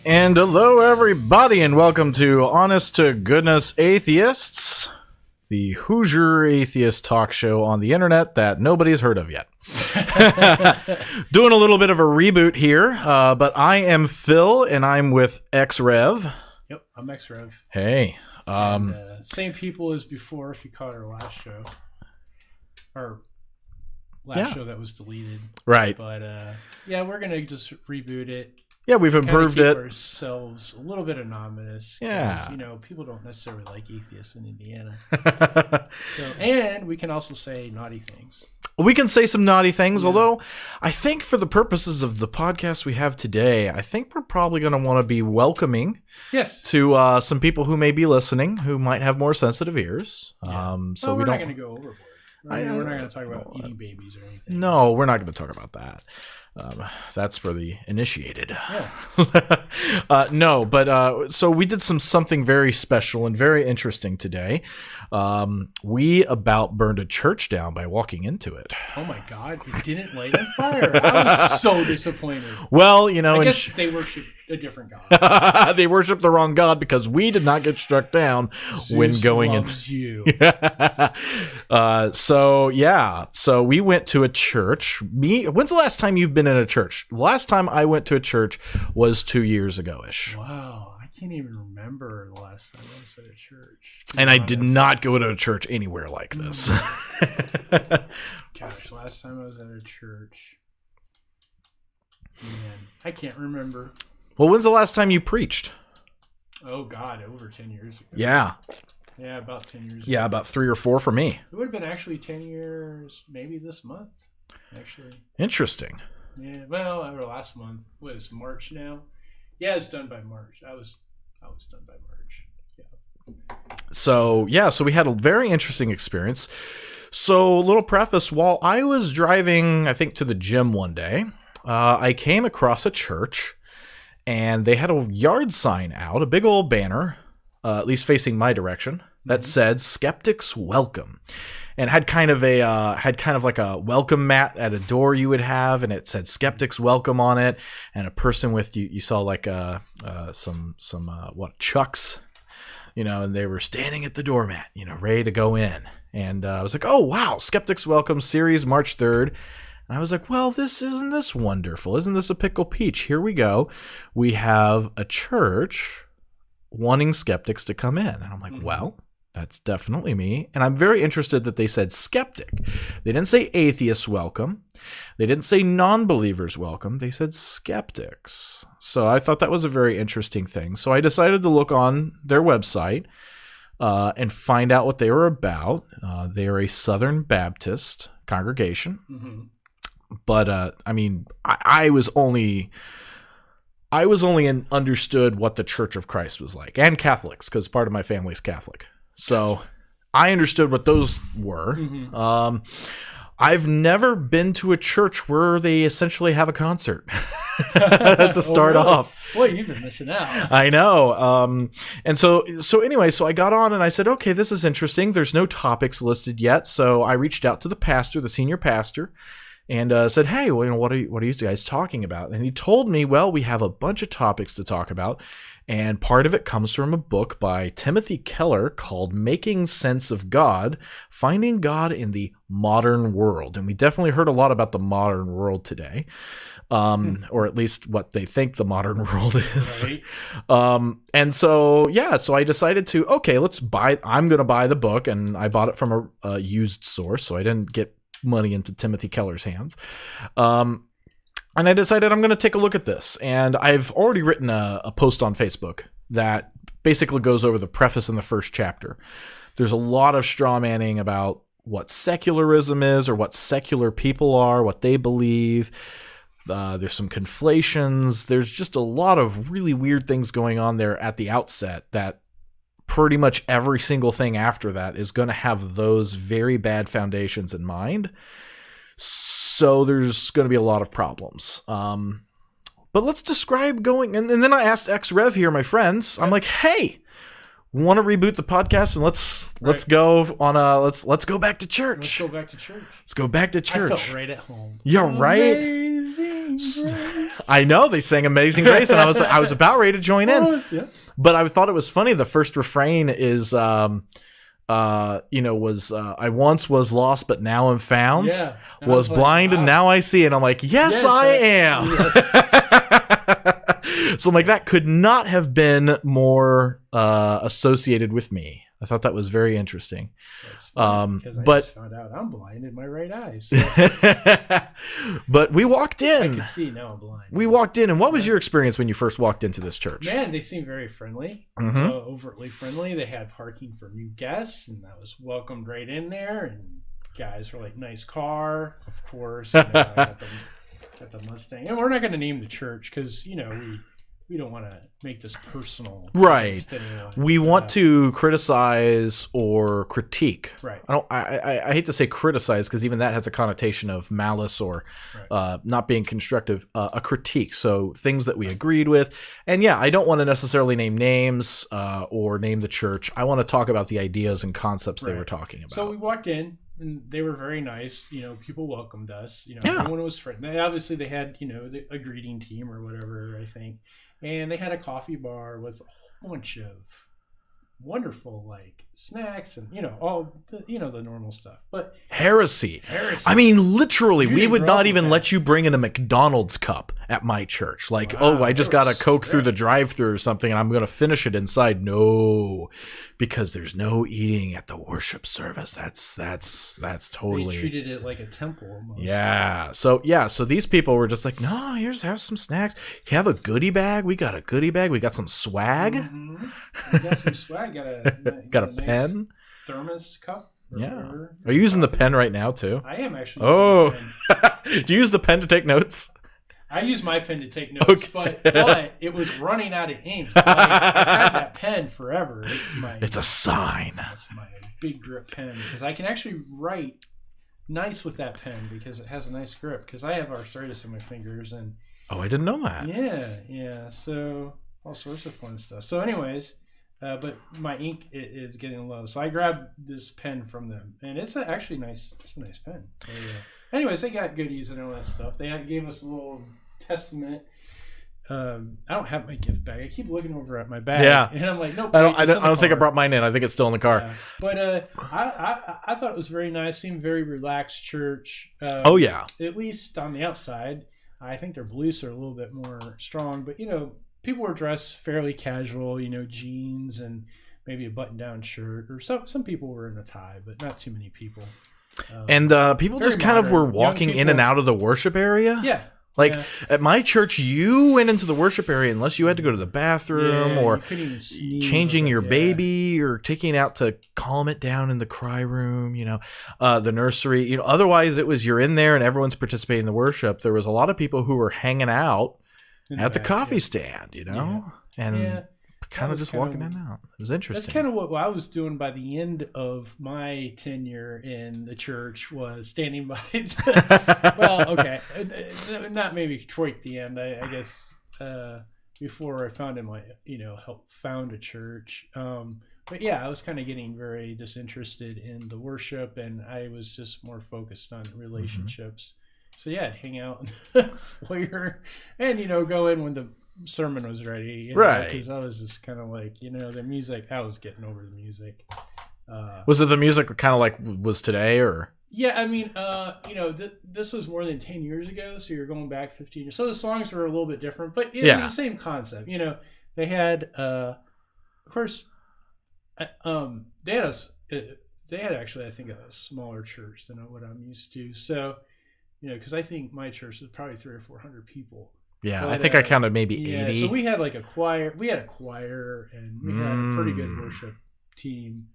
And hello, everybody, and welcome to Honest to Goodness Atheists, the Hoosier atheist talk show on the internet that nobody's heard of yet. Doing a little bit of a reboot here, but I am Phil, and I'm with ExRev. Yep, I'm ExRev. Hey. Same people as before, if you caught our last show. Our last show that was deleted. Right. But, we're going to just reboot it. Yeah, we've improved it. Ourselves a little bit anonymous. Yeah. You know, people don't necessarily like atheists in Indiana. And we can also say naughty things. We can say some naughty things, although I think for the purposes of the podcast we have today, I think we're probably going to want to be welcoming to some people who may be listening who might have more sensitive ears. Yeah. So we're not going to go overboard. We're not going to talk about eating babies or anything. No, we're not going to talk about that. That's for the initiated. Yeah. So we did something very special and very interesting today. We about burned a church down by walking into it. Oh my God! It didn't light on fire. I was so disappointed. Well, you know, I guess they worship a different God. They worship the wrong God because we did not get struck down when going into you. So we went to a church. When's the last time you've been in a church? The last time I went to a church was 2 years ago-ish. Wow, I can't even remember the last time I was at a church. And I did not go to a church anywhere like this. Gosh, last time I was at a church, man, I can't remember. Well, when's the last time you preached? Oh God, over 10 years ago. Yeah. Yeah, about 10 years ago. Yeah, about 3 or 4 for me. It would have been actually 10 years, maybe this month, actually. Interesting. Yeah, well, our last month was March now. Yeah, it's done by March. I was done by March. Yeah. So we had a very interesting experience. So, little preface, while I was driving, I think, to the gym one day, I came across a church, and they had a yard sign out, a big old banner, at least facing my direction, that said "Skeptics Welcome," and had kind of like a welcome mat at a door you would have, and it said "Skeptics Welcome" on it, and a person with you saw like some chucks, you know, and they were standing at the doormat, you know, ready to go in, and I was like, oh wow, "Skeptics Welcome" series, March 3rd. And I was like, well, isn't this wonderful? Isn't this a pickle peach? Here we go. We have a church wanting skeptics to come in. And I'm like, well, that's definitely me. And I'm very interested that they said skeptic. They didn't say atheists welcome. They didn't say non-believers welcome. They said skeptics. So I thought that was a very interesting thing. So I decided to look on their website and find out what they were about. They are a Southern Baptist congregation. Mm-hmm. But I was only understood what the Church of Christ was like, and Catholics, because part of my family's Catholic. So I understood what those were. Mm-hmm. I've never been to a church where they essentially have a concert to start off. Boy, you've been missing out. I know. And so anyway, so I got on and I said, okay, this is interesting. There's no topics listed yet. So I reached out to the pastor, the senior pastor, and said, hey, well, you know, what are you guys talking about? And he told me, well, we have a bunch of topics to talk about. And part of it comes from a book by Timothy Keller called Making Sense of God, Finding God in the Modern World. And we definitely heard a lot about the modern world today, or at least what they think the modern world is. Right. And so I decided to, okay, I'm going to buy the book. And I bought it from a used source, so I didn't get money into Timothy Keller's hands. And I decided I'm going to take a look at this. And I've already written a post on Facebook that basically goes over the preface in the first chapter. There's a lot of straw manning about what secularism is or what secular people are, what they believe. There's some conflations. There's just a lot of really weird things going on there at the outset that pretty much every single thing after that is going to have those very bad foundations in mind. So there's going to be a lot of problems. But let's describe going. And then I asked ExRev here, my friends. I'm like, hey, want to reboot the podcast and let's go on a let's go back to church. Let's go back to church. Let's go back to church. I felt right at home. Yeah, right. Amazing Grace. I know they sang "Amazing Grace," and I was about ready to join in, Yeah. but I thought it was funny. The first refrain is I once was lost, but now I'm found. Yeah. Was blind, and now I see. And I'm like, yes, I am. Yes. So I'm like, that could not have been more associated with me. I thought that was very interesting. Because I just found out I'm blind in my right eye. So but we walked I in. can see now I'm blind. We walked in, and what was your experience when you first walked into this church? Man, they seemed very friendly, Mhm. overtly friendly. They had parking for new guests, and I was welcomed right in there. And guys were like, "Nice car, of course." I got the Mustang, and we're not going to name the church because we don't want to make this personal, Right? We want to criticize or critique. Right. I hate to say criticize because even that has a connotation of malice or not being constructive. A critique, so things that we agreed with, and yeah, I don't want to necessarily name names or name the church. I want to talk about the ideas and concepts they were talking about. So we walked in. And they were very nice. People welcomed us. Yeah. Everyone was friendly. Obviously, they had a greeting team or whatever, I think, and they had a coffee bar with a whole bunch of wonderful snacks and all the normal stuff. But heresy. I mean, literally, we would not even let you bring in a McDonald's cup at my church. Like, wow, I just got a Coke through the drive-thru or something, and I'm going to finish it inside. No, because there's no eating at the worship service. That's totally. They treated it like a temple almost. Yeah. So these people were just like, no, have some snacks. Have a goodie bag. We got a goodie bag. We got some swag. Mm-hmm. We got some swag. Got a nice pen. Thermos cup. Yeah. Are you using the pen right now too? I am actually. Oh. Do you use the pen to take notes? I use my pen to take notes, but it was running out of ink. I've had that pen forever. It's a sign. That's my big grip pen because I can actually write nice with that pen because it has a nice grip. Because I have arthritis in my fingers and. Oh, I didn't know that. Yeah. So all sorts of fun stuff. So, anyways. But my ink is getting low, so I grabbed this pen from them, and it's actually nice. It's a nice pen. So, anyways, they got goodies and all that stuff. They gave us a little testament. I don't have my gift bag. I keep looking over at my bag, and I'm like, nope. I don't think I brought mine in. I think it's still in the car. But I thought it was very nice. Seemed very relaxed church. Oh yeah. At least on the outside, I think their beliefs are a little bit more strong, but people were dressed fairly casual, jeans and maybe a button-down shirt, or some people were in a tie, but not too many people. And people just kind of were walking in and out of the worship area. Yeah. At my church, you went into the worship area unless you had to go to the bathroom or changing your baby or taking it out to calm it down in the cry room, the nursery. Otherwise, it was you're in there and everyone's participating in the worship. There was a lot of people who were hanging out at the coffee stand, and kind of just walking in and out. It was interesting. That's kind of what I was doing by the end of my tenure in the church, was standing by not maybe quite the end, I guess, before I founded helped found a church. But yeah, I was kind of getting very disinterested in the worship, and I was just more focused on relationships. So yeah, I'd hang out in the foyer and, go in when the sermon was ready. Right. Because I was just kind of like, the music, I was getting over the music. Was it the music kind of like was today or? Yeah, I mean, this was more than 10 years ago. So you're going back 15 years. So the songs were a little bit different, but it was the same concept. They had, of course, they had actually, I think, a smaller church than what I'm used to. So, because I think my church was probably 300 or 400 people. Yeah, but, I think I counted maybe 80. So we had a choir. We had a choir, and we had a pretty good worship team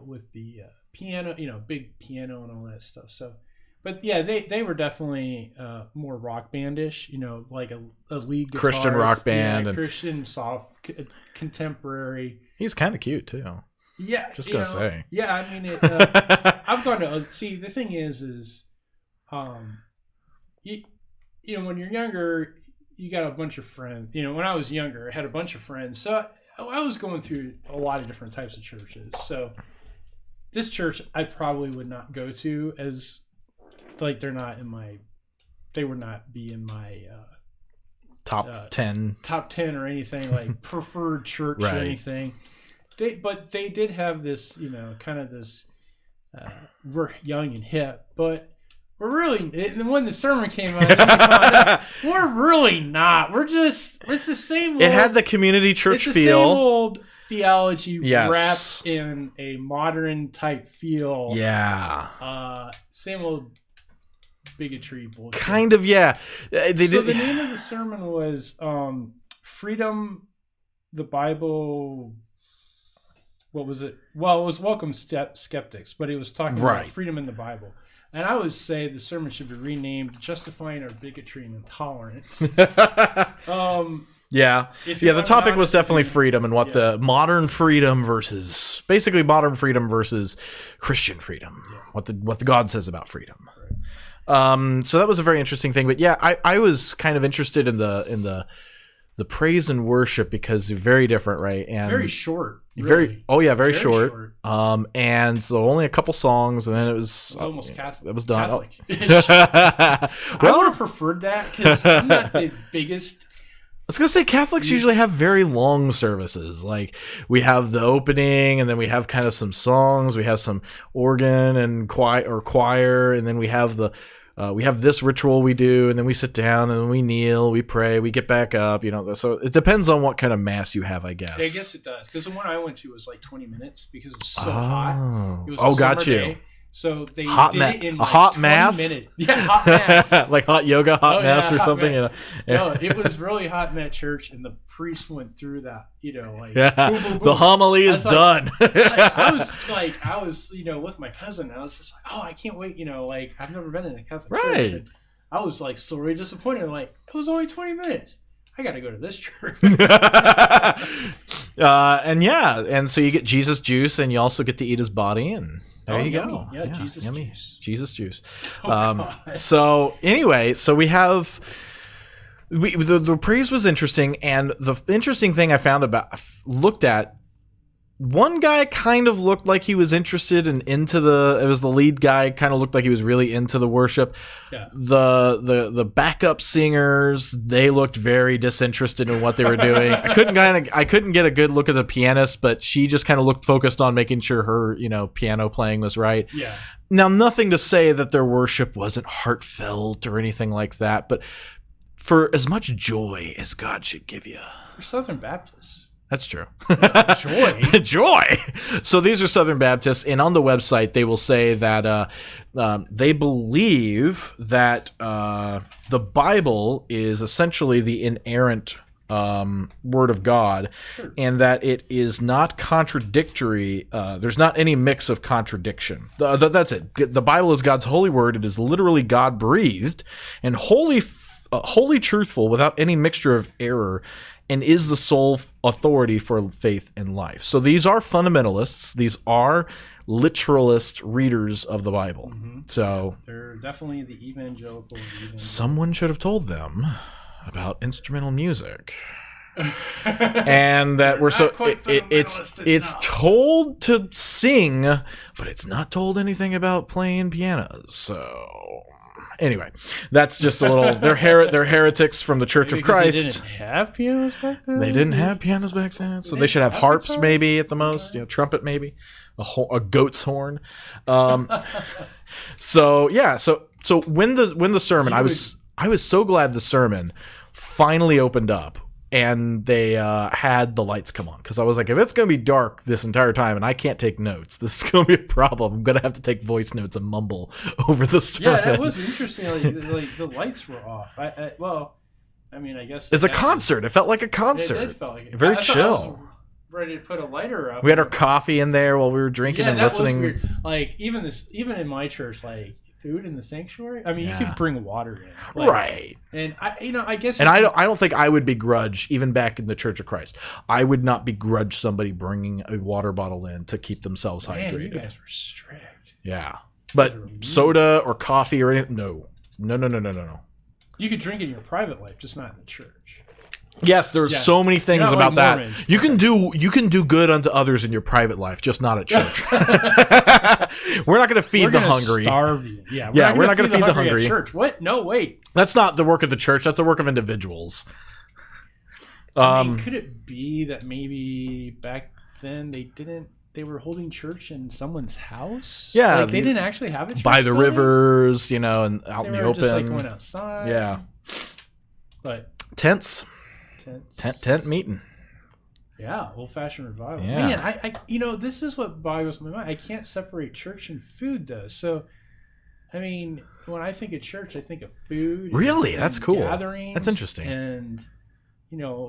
with the piano, big piano and all that stuff. So, but yeah, they were definitely more rock bandish, like a lead guitarist, Christian rock band, and Christian soft contemporary. He's kind of cute too. Yeah, just gonna say. Yeah, I mean, I've gone to see. The thing is, when you're younger, you got a bunch of friends. When I was younger, I had a bunch of friends, so I was going through a lot of different types of churches. So this church I probably would not go to, as like they would not be in my top 10 or anything, like preferred church or anything. But they did have this, kind of this, we're young and hip, but we're really, and when the sermon came out, we're really not. It's the same. It had the community church feel. Same old theology wrapped in a modern type feel. Yeah. Same old bigotry bullshit. Kind of, yeah. The name of the sermon was Freedom, the Bible. What was it? Well, it was Welcome Skeptics, but it was talking about freedom in the Bible. And I would say the sermon should be renamed Justifying Our Bigotry and Intolerance. Yeah. The topic was definitely freedom and what the modern freedom versus Christian freedom. Yeah. What the God says about freedom. Right. So that was a very interesting thing. But yeah, I was kind of interested in the praise and worship because they're very different, right? And very short. Really. Very short. And so only a couple songs, and then it was almost Catholic. It was done. Well, I would have preferred that because I'm not the biggest. I was gonna say Catholics usually have very long services. Like we have the opening, and then we have kind of some songs. We have some organ and choir, and then we have we have this ritual we do, and then we sit down and we kneel, we pray, we get back up, So it depends on what kind of mass you have, I guess. I guess it does, because the one I went to was like 20 minutes because it was so hot. It was a got summer you. Day, so they hot did it in like hot 20 mass? minutes. Yeah, hot mass. Like hot yoga, mass or something. No, it was really hot in that church, and the priest went through that. Boom, boom, boom. The homily is done. I was with my cousin. I was just like, oh, I can't wait. I've never been in a Catholic church. And I was like, so really disappointed. Like, it was only 20 minutes. I got to go to this church. And so you get Jesus juice, and you also get to eat his body, and there you yummy. go. Yeah, Jesus juice. Jesus juice. God. So anyway, so we have the praise was interesting, and the interesting thing I looked at. One guy kind of looked like he was interested and into it was the lead guy, kind of looked like he was really into the worship. Yeah. The backup singers, they looked very disinterested in what they were doing. I couldn't get a good look at the pianist, but she just kind of looked focused on making sure her, piano playing was right. Yeah. Now, nothing to say that their worship wasn't heartfelt or anything like that, but for as much joy as God should give you. We're Southern Baptists. That's true. Joy. Joy. So these are Southern Baptists, and on the website they will say that they believe that the Bible is essentially the inerrant Word of God, sure, and that it is not contradictory. There's not any mix of contradiction. That's it. The Bible is God's holy word. It is literally God-breathed and wholly truthful without any mixture of error, and is the sole authority for faith and life. So these are fundamentalists. These are literalist readers of the Bible. Mm-hmm. So they're definitely the evangelical. Someone should have told them about instrumental music. And that we're so it's told to sing, but it's not told anything about playing pianos. So anyway, that's just a little. They're heretics from the Church of Christ. They didn't have pianos back then. They didn't have pianos back then, so they should have harps, maybe at the most. Trumpet, maybe a goat's horn. So when the sermon, I was so glad the sermon finally opened up. And they had the lights come on, because I was like, if it's going to be dark this entire time and I can't take notes, this is going to be a problem. I'm going to have to take voice notes and mumble over the sermon. Yeah, that was interesting. Like the lights were off. I guess it's a concert. It felt like a concert. It did feel like very chill. I was ready to put a lighter up. We had our coffee in there while we were drinking and listening. Was weird. Like even in my church, like food in the sanctuary. I mean, you could bring water in, right? And I guess. And I don't think I would begrudge, even back in the Church of Christ, I would not begrudge somebody bringing a water bottle in to keep themselves hydrated. You guys were strict. Yeah, but soda or coffee or anything, no. You You could drink in your private life, just not in the church. Yes, there's so many things You're not about like that. Mormons. You can do good unto others in your private life, just not at church. We're not going to feed the hungry. Starve you. Yeah, We're not going to feed the hungry. at church. What? No, wait. That's not the work of the church. That's the work of individuals. I mean, could it be that maybe back then they were holding church in someone's house? Yeah, like they didn't actually have a church by the building? rivers, and out in the open. Just like going outside. Yeah, but tents. Tent meeting. Yeah, old-fashioned revival. Yeah. Man, I this is what boggles my mind. I can't separate church and food, though. So, I mean, when I think of church, I think of food. Really? And that's cool. Gatherings. That's interesting. And,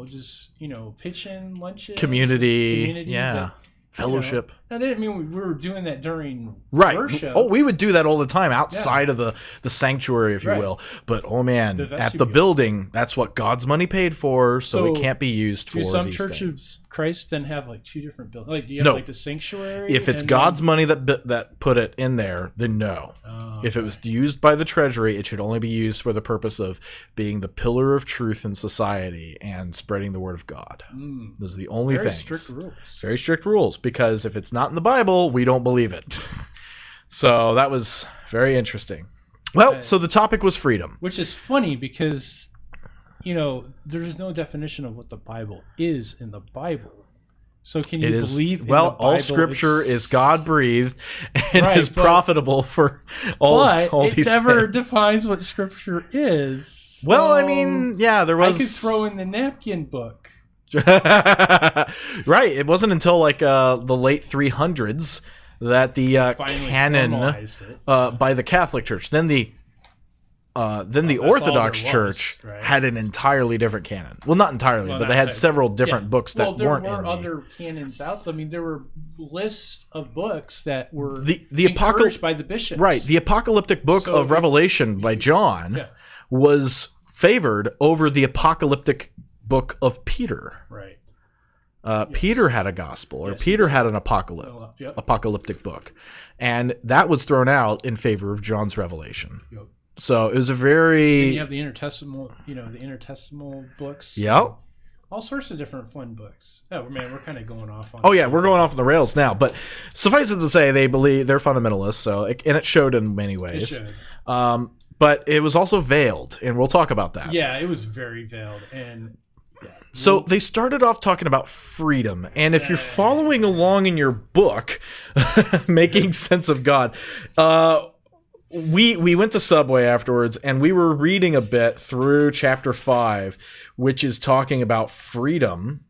just, pitching lunches. Community. Yeah. But, fellowship. That didn't mean we were doing that during Right. worship. Oh, we would do that all the time outside of the sanctuary, if you Right. will. But oh man, The at the vestibule. building, that's what God's money paid for, so it can't be used for Do some these churches things. of Christ then have like two different buildings? Like, do you have No. like the sanctuary? If it's and God's money that put it in there, then no. Oh, If it was used by the treasury, it should only be used for the purpose of being the pillar of truth in society and spreading the word of God. Those are the only very things. strict rules. Very strict rules, because if it's not in the Bible, we don't believe it. So that was very interesting. Well, so the topic was freedom. Which is funny because, there's no definition of what the Bible is in the Bible. So can you believe in the Bible? All scripture is God-breathed and Right, is profitable for all But these it never things. defines what scripture is. Well, I So mean, yeah, there was... I could throw in the napkin book. Right. It wasn't until like the late 300s that the Finally canon formalized it. by the Catholic Church, then the that's Orthodox all there Church was, right? had an entirely different canon. Well, not entirely, but they had several different books that weren't in there were the... other canons out there. I mean, there were lists of books that were the encouraged by the bishops. Right. The apocalyptic book of Revelation by John was favored over the apocalyptic book of Peter. Right. Peter had a gospel, or Peter had an apocalyptic book, and that was thrown out in favor of John's Revelation. Yep. So it was a very... Then you have the intertestamental books. Yep. All sorts of different fun books. Oh man, we're kind of going off on... Oh yeah, we're going off on the rails now, but suffice it to say, they're fundamentalists, so and it showed in many ways. It showed. But it was also veiled, and we'll talk about that. Yeah, it was very veiled, and so they started off talking about freedom, and if you're following along in your book, Making Sense of God, we went to Subway afterwards, and we were reading a bit through chapter 5, which is talking about freedom.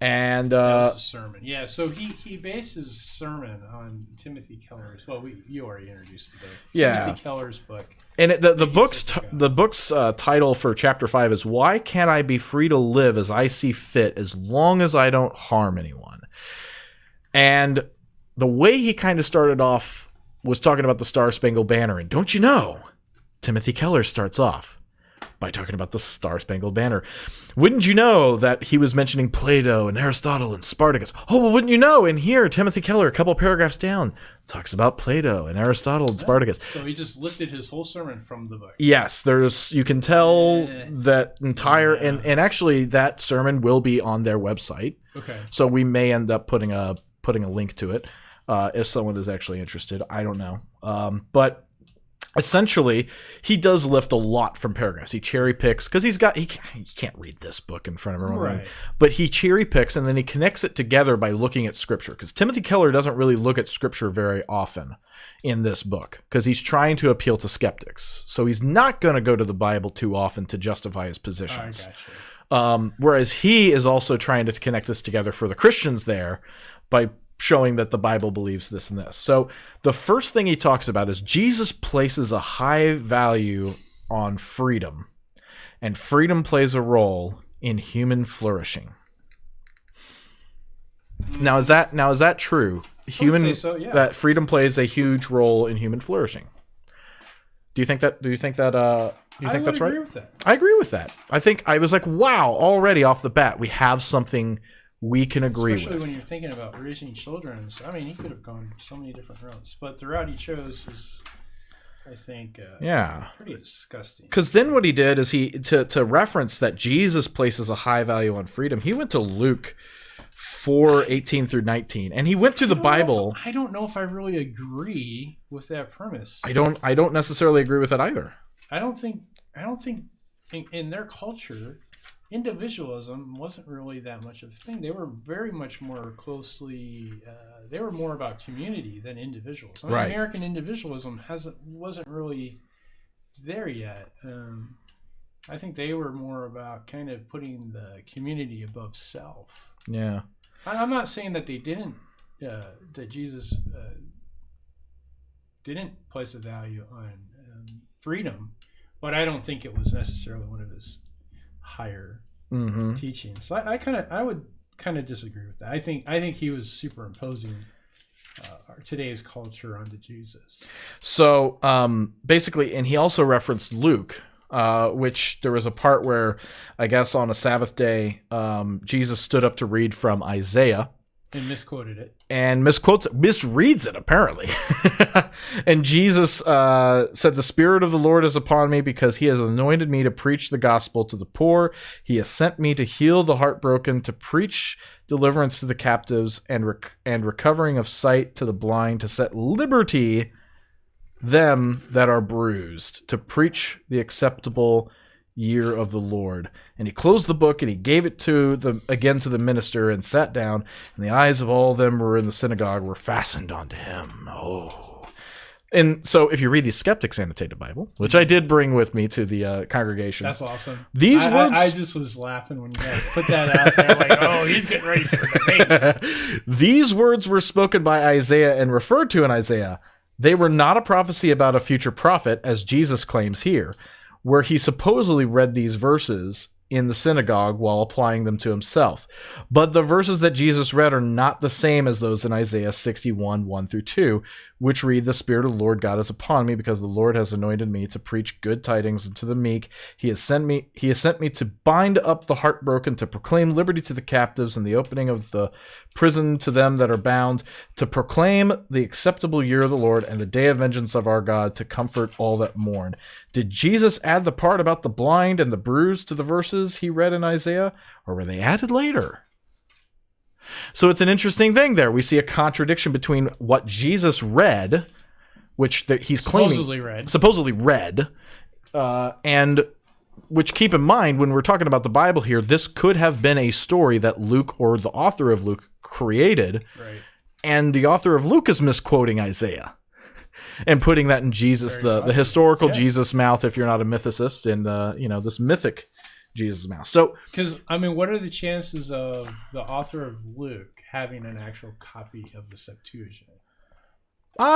And that was the sermon. Yeah, so he based his sermon on Timothy Keller's. Well, you already introduced it. Timothy Keller's book. And the book's title for chapter 5 is "Why Can't I Be Free to Live as I See Fit as Long as I Don't Harm Anyone?" And the way he kind of started off was talking about the Star-Spangled Banner. And don't you know, Timothy Keller starts off by talking about the Star-Spangled Banner. Wouldn't you know that he was mentioning Plato and Aristotle and Spartacus? Oh, well, wouldn't you know? In here, Timothy Keller, a couple paragraphs down, talks about Plato and Aristotle and Spartacus. So he just lifted his whole sermon from the book. Yes, you can tell that entire, and actually that sermon will be on their website. Okay. So we may end up putting a link to it if someone is actually interested. I don't know. But essentially, he does lift a lot from paragraphs. He cherry picks because he can't read this book in front of everyone, right? But he cherry picks and then he connects it together by looking at scripture. Because Timothy Keller doesn't really look at scripture very often in this book because he's trying to appeal to skeptics. So he's not going to go to the Bible too often to justify his positions. I gotcha. Whereas he is also trying to connect this together for the Christians there by showing that the Bible believes this and this. So the first thing he talks about is Jesus places a high value on freedom, and freedom plays a role in human flourishing. Now is that true? That freedom plays a huge role in human flourishing. Do you think that's right? I agree with that. I agree with that. I think I was like, wow, already off the bat we have something we can agree Especially with. when you're thinking about raising children. I mean, he could have gone so many different routes, but the route he chose was I think. Yeah. Pretty disgusting. Because then what he did is to reference that Jesus places a high value on freedom, he went to Luke 4:18 through 19, and he went through the Bible. I don't know if I really agree with that premise. I don't necessarily agree with it either. I don't think in their culture, individualism wasn't really that much of a thing. They were very much more closely. They were more about community than individuals. I mean, Right. American individualism wasn't really there yet. I think they were more about kind of putting the community above self. Yeah. I'm not saying that they didn't. That Jesus didn't place a value on freedom, but I don't think it was necessarily one of his higher teachings. So I would kind of disagree with that. I think he was superimposing today's culture onto Jesus. So basically, and he also referenced Luke, which there was a part where I guess on a Sabbath day, Jesus stood up to read from Isaiah. And misquoted it. And misreads it, apparently. And Jesus said, "The Spirit of the Lord is upon me because he has anointed me to preach the gospel to the poor. He has sent me to heal the heartbroken, to preach deliverance to the captives and recovering of sight to the blind, to set liberty them that are bruised, to preach the acceptable year of the Lord." And he closed the book and he gave it to the minister and sat down, and the eyes of all them who were in the synagogue were fastened onto him. Oh. And so if you read the Skeptic's Annotated Bible, which I did bring with me to the congregation. That's awesome. These words... I just was laughing when you guys put that out there, like, oh, he's getting ready for the debate. These words were spoken by Isaiah and referred to in Isaiah. They were not a prophecy about a future prophet, as Jesus claims here, where he supposedly read these verses in the synagogue while applying them to himself. But the verses that Jesus read are not the same as those in Isaiah 61, 1 through 2, which read, "The Spirit of the Lord God is upon me, because the Lord has anointed me to preach good tidings unto the meek. He has sent me to bind up the heartbroken, to proclaim liberty to the captives, and the opening of the prison to them that are bound, to proclaim the acceptable year of the Lord, and the day of vengeance of our God, to comfort all that mourn." Did Jesus add the part about the blind and the bruised to the verses he read in Isaiah, or were they added later? So it's an interesting thing there. We see a contradiction between what Jesus read, which he's claiming supposedly read, and which, keep in mind, when we're talking about the Bible here, this could have been a story that Luke or the author of Luke created, right? And the author of Luke is misquoting Isaiah and putting that in Jesus, the historical Jesus mouth, if you're not a mythicist, and this mythic Jesus mouth. So, because what are the chances of the author of Luke having an actual copy of the Septuagint?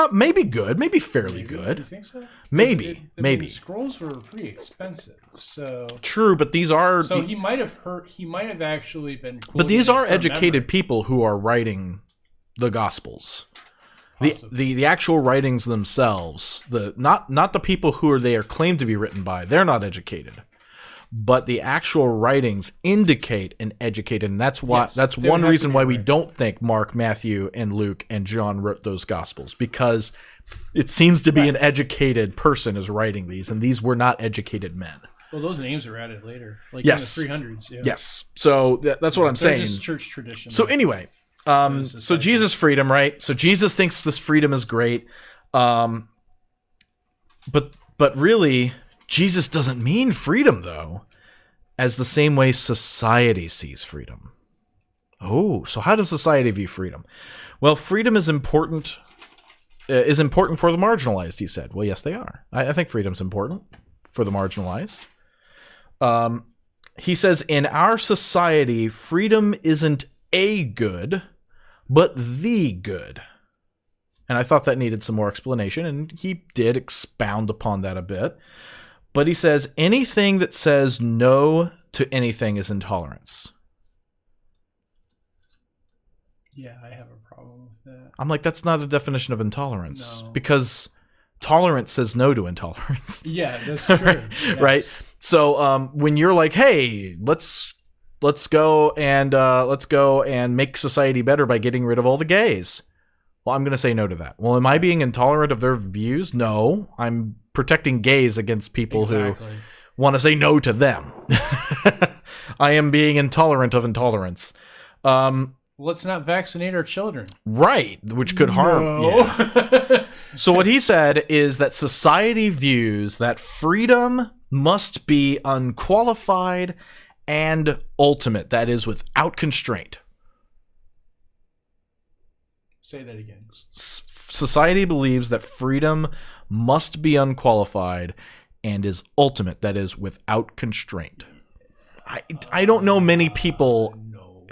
Maybe good, maybe fairly good. You think so? Maybe. The scrolls were pretty expensive, so true. But these are he might have actually been. But these are educated people who are writing the Gospels. The actual writings themselves, not the people who they are claimed to be written by, they're not educated. But the actual writings indicate an educated, and that's why that's one reason why we don't think Mark, Matthew, and Luke and John wrote those Gospels, because it seems to be an educated person is writing these, and these were not educated men. Well, those names are added later, like yes. in the 300s. Yeah. Yes, so that's what I'm saying. Just church tradition. So anyway, so Jesus' freedom, right? So Jesus thinks this freedom is great, but really, Jesus doesn't mean freedom, though, as the same way society sees freedom. Oh, so how does society view freedom? Well, freedom is important for the marginalized, he said. Well, yes, they are. I think freedom's important for the marginalized. He says, in our society, freedom isn't a good, but the good. And I thought that needed some more explanation, and he did expound upon that a bit. But he says, anything that says no to anything is intolerance. Yeah, I have a problem with that. I'm like, that's not a definition of intolerance. No. Because tolerance says no to intolerance. Yeah, that's true. Right? Yes. Right? So when you're like, hey, let's go and make society better by getting rid of all the gays. Well, I'm going to say no to that. Well, am I being intolerant of their views? No. I'm protecting gays against people who want to say no to them. I am being intolerant of intolerance. Let's not vaccinate our children. Right, which could harm. No. Yeah. So what he said is that society views that freedom must be unqualified and ultimate. That is, without constraint. Say that again. Society believes that freedom must be unqualified and is ultimate. That is, without constraint. I don't know many people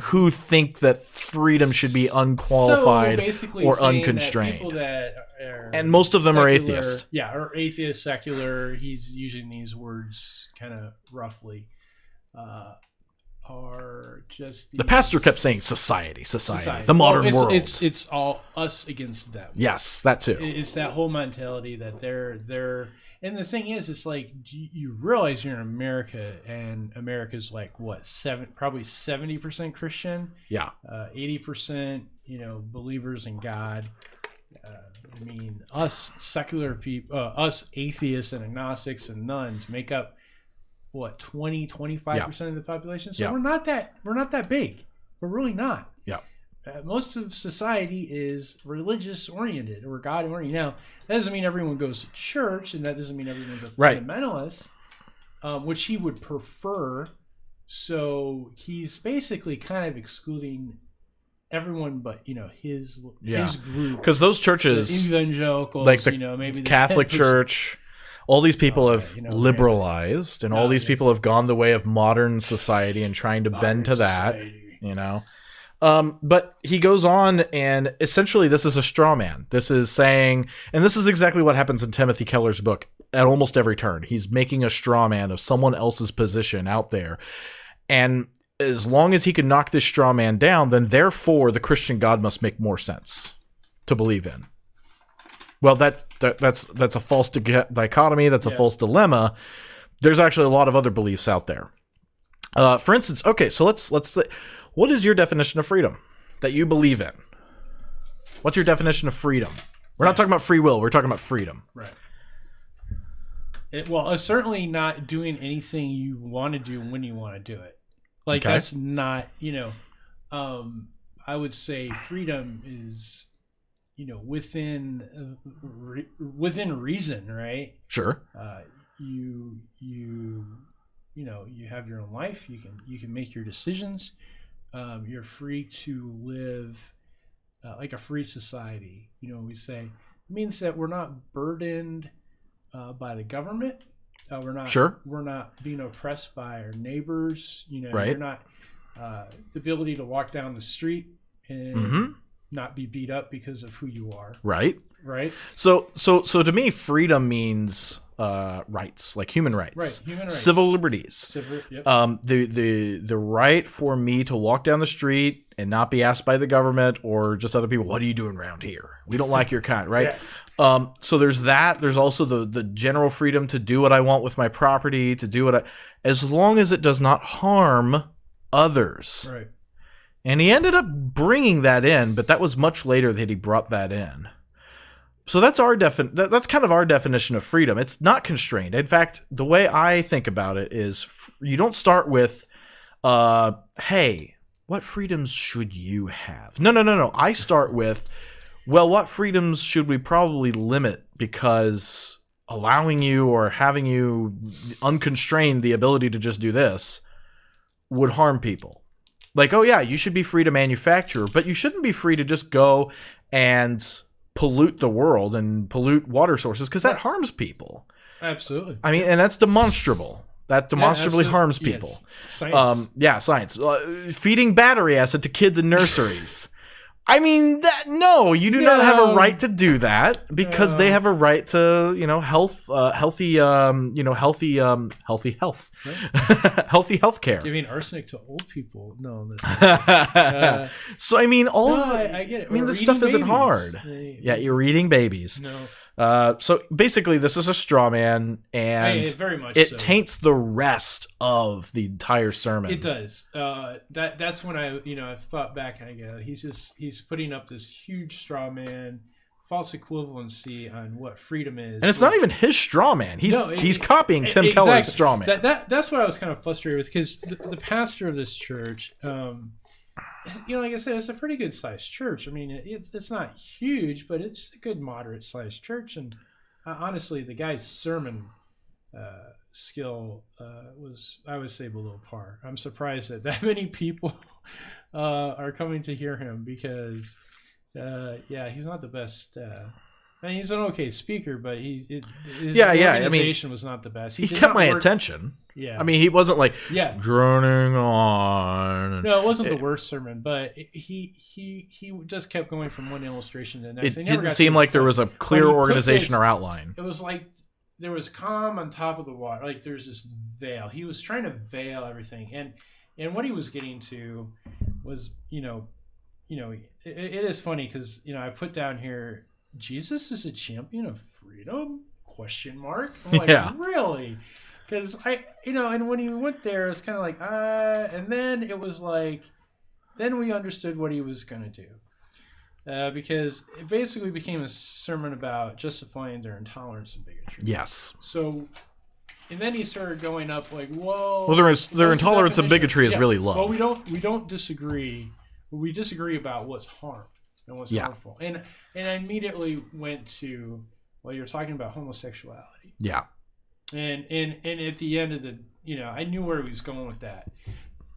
who think that freedom should be unqualified or unconstrained. People that are and most of them secular, are atheists. Yeah, or atheist, secular. He's using these words kind of roughly. Are just the pastor kept saying society, the modern world. It's all us against them. Yes, that too. It's that whole mentality that they're. And the thing is, it's like you realize you're in America, and America's like what probably 70% Christian. Yeah. 80%, believers in God. I mean, us secular people, us atheists and agnostics and nuns make up what 25% of the population. So we're not that big. We're really not. Yeah. Most of society is religious oriented or God oriented. Now, that doesn't mean everyone goes to church, and that doesn't mean everyone's a fundamentalist, which he would prefer. So he's basically kind of excluding everyone but his group, because those churches, the evangelicals, like the maybe the Catholic 10%. Church, all these people have liberalized, and all these people have gone the way of modern society and trying to bend to that. But he goes on, and essentially this is a straw man. This is saying, and this is exactly what happens in Timothy Keller's book at almost every turn. He's making a straw man of someone else's position out there. And as long as he can knock this straw man down, then therefore the Christian God must make more sense to believe in. Well, that's a false dichotomy. That's a false dilemma. There's actually a lot of other beliefs out there. For instance, okay, so let's what is your definition of freedom that you believe in? What's your definition of freedom? We're not talking about free will. We're talking about freedom. Right. It's certainly not doing anything you want to do when you want to do it. Like, that's not, I would say freedom is, within reason, right? Sure. You have your own life. You can make your decisions. You're free to live like a free society. We say it means that we're not burdened by the government. We're not being oppressed by our neighbors. You're not the ability to walk down the street and not be beat up because of who you are. Right. So to me, freedom means rights, like human rights, civil liberties, the right for me to walk down the street and not be asked by the government or just other people, what are you doing around here? We don't like your kind, right? So there's that. There's also the general freedom to do what I want with my property, to do as long as it does not harm others. Right. And he ended up bringing that in, but that was much later that he brought that in. So that's that's kind of our definition of freedom. It's not constrained. In fact, the way I think about it is you don't start with, hey, what freedoms should you have? No. I start with, well, what freedoms should we probably limit, because allowing you or having you unconstrained the ability to just do this would harm people. Like, oh yeah, you should be free to manufacture, but you shouldn't be free to just go and pollute the world and pollute water sources, because that harms people. Absolutely. I mean, and that's demonstrable. That demonstrably harms people. Yes. Science. Feeding battery acid to kids in nurseries. I mean, you do not have a right to do that, because they have a right to, healthy health, right. Healthy health care. Giving arsenic to old people. No. So, I mean, I get it. I mean, this stuff isn't hard. You're eating babies. No. So basically, this is a straw man, and very much it so. taints the rest of the entire sermon. It does. That's when I've thought back and I go, he's putting up this huge straw man, false equivalency on what freedom is, and it's not even his straw man. He's copying Tim exactly. Keller's straw man. That's what I was kind of frustrated with, because the pastor of this church, like I said, it's a pretty good sized church. I mean, it's not huge, but it's a good moderate sized church. And honestly, the guy's sermon skill was, I would say, below par. I'm surprised that many people are coming to hear him, because he's not the best. I mean, he's an okay speaker, but his organization was not the best. He kept my attention. Yeah. I mean, he wasn't like droning on. No, it wasn't the worst sermon, but he just kept going from one illustration to the next. It didn't seem like there was a clear organization or outline. It was like there was calm on top of the water. Like there's this veil. He was trying to veil everything. And what he was getting to was, it is funny because, I put down here, Jesus is a champion of freedom? ? I'm like, really? Because and when he went there, it's kind of like, and then it was like, then we understood what he was going to do. Because it basically became a sermon about justifying their intolerance and bigotry. Yes. So, and then he started going up like, whoa. Well, their intolerance and bigotry is really low. Well, we don't disagree. We disagree about what's harm and what's harmful. And I immediately went to, well, you're talking about homosexuality. Yeah. And at the end of the, I knew where he was going with that.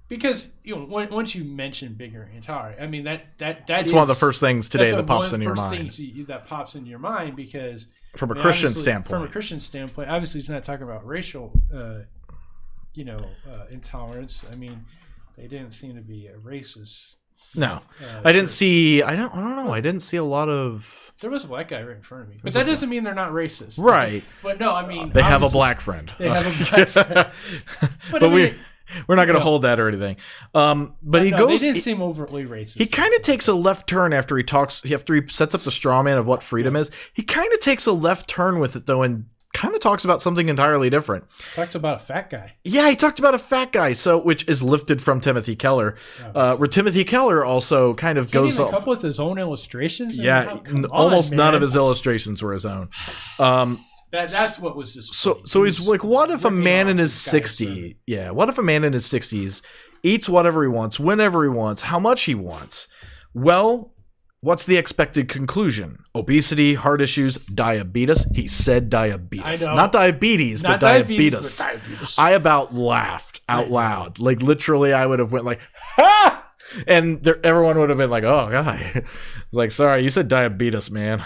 Because, once you mention bigotry and intolerance, I mean, that's one of the first things today that pops into your mind. That pops into your mind, because from a Christian standpoint. From a Christian standpoint, obviously he's not talking about racial, intolerance. I mean, they didn't seem to be a racist. No, I didn't see. I don't know. I didn't see a lot of. There was a black guy right in front of me, but that doesn't mean they're not racist, right? But no, I mean they have a black friend. They have a black friend. but we're not going to hold that or anything. But he goes. They didn't seem overtly racist. He kind of takes a left turn after he sets up the straw man of what freedom is. He kind of takes a left turn with it though, and kind of talks about something entirely different. Talked about a fat guy. Yeah, he talked about a fat guy, which is lifted from Timothy Keller, where Timothy Keller also kind of goes off. Come up with his own illustrations. Yeah, almost none of his illustrations were his own. That's what was this. So he's like, what if a man in his 60s? Yeah, what if a man in his 60s eats whatever he wants, whenever he wants, how much he wants? Well, what's the expected conclusion? Obesity, heart issues, diabetes. He said diabetes. I know. Not diabetes, but diabetes. I about laughed out loud. Like literally I would have went like, ha! And everyone would have been like, oh, God. Like, sorry, you said diabetes, man.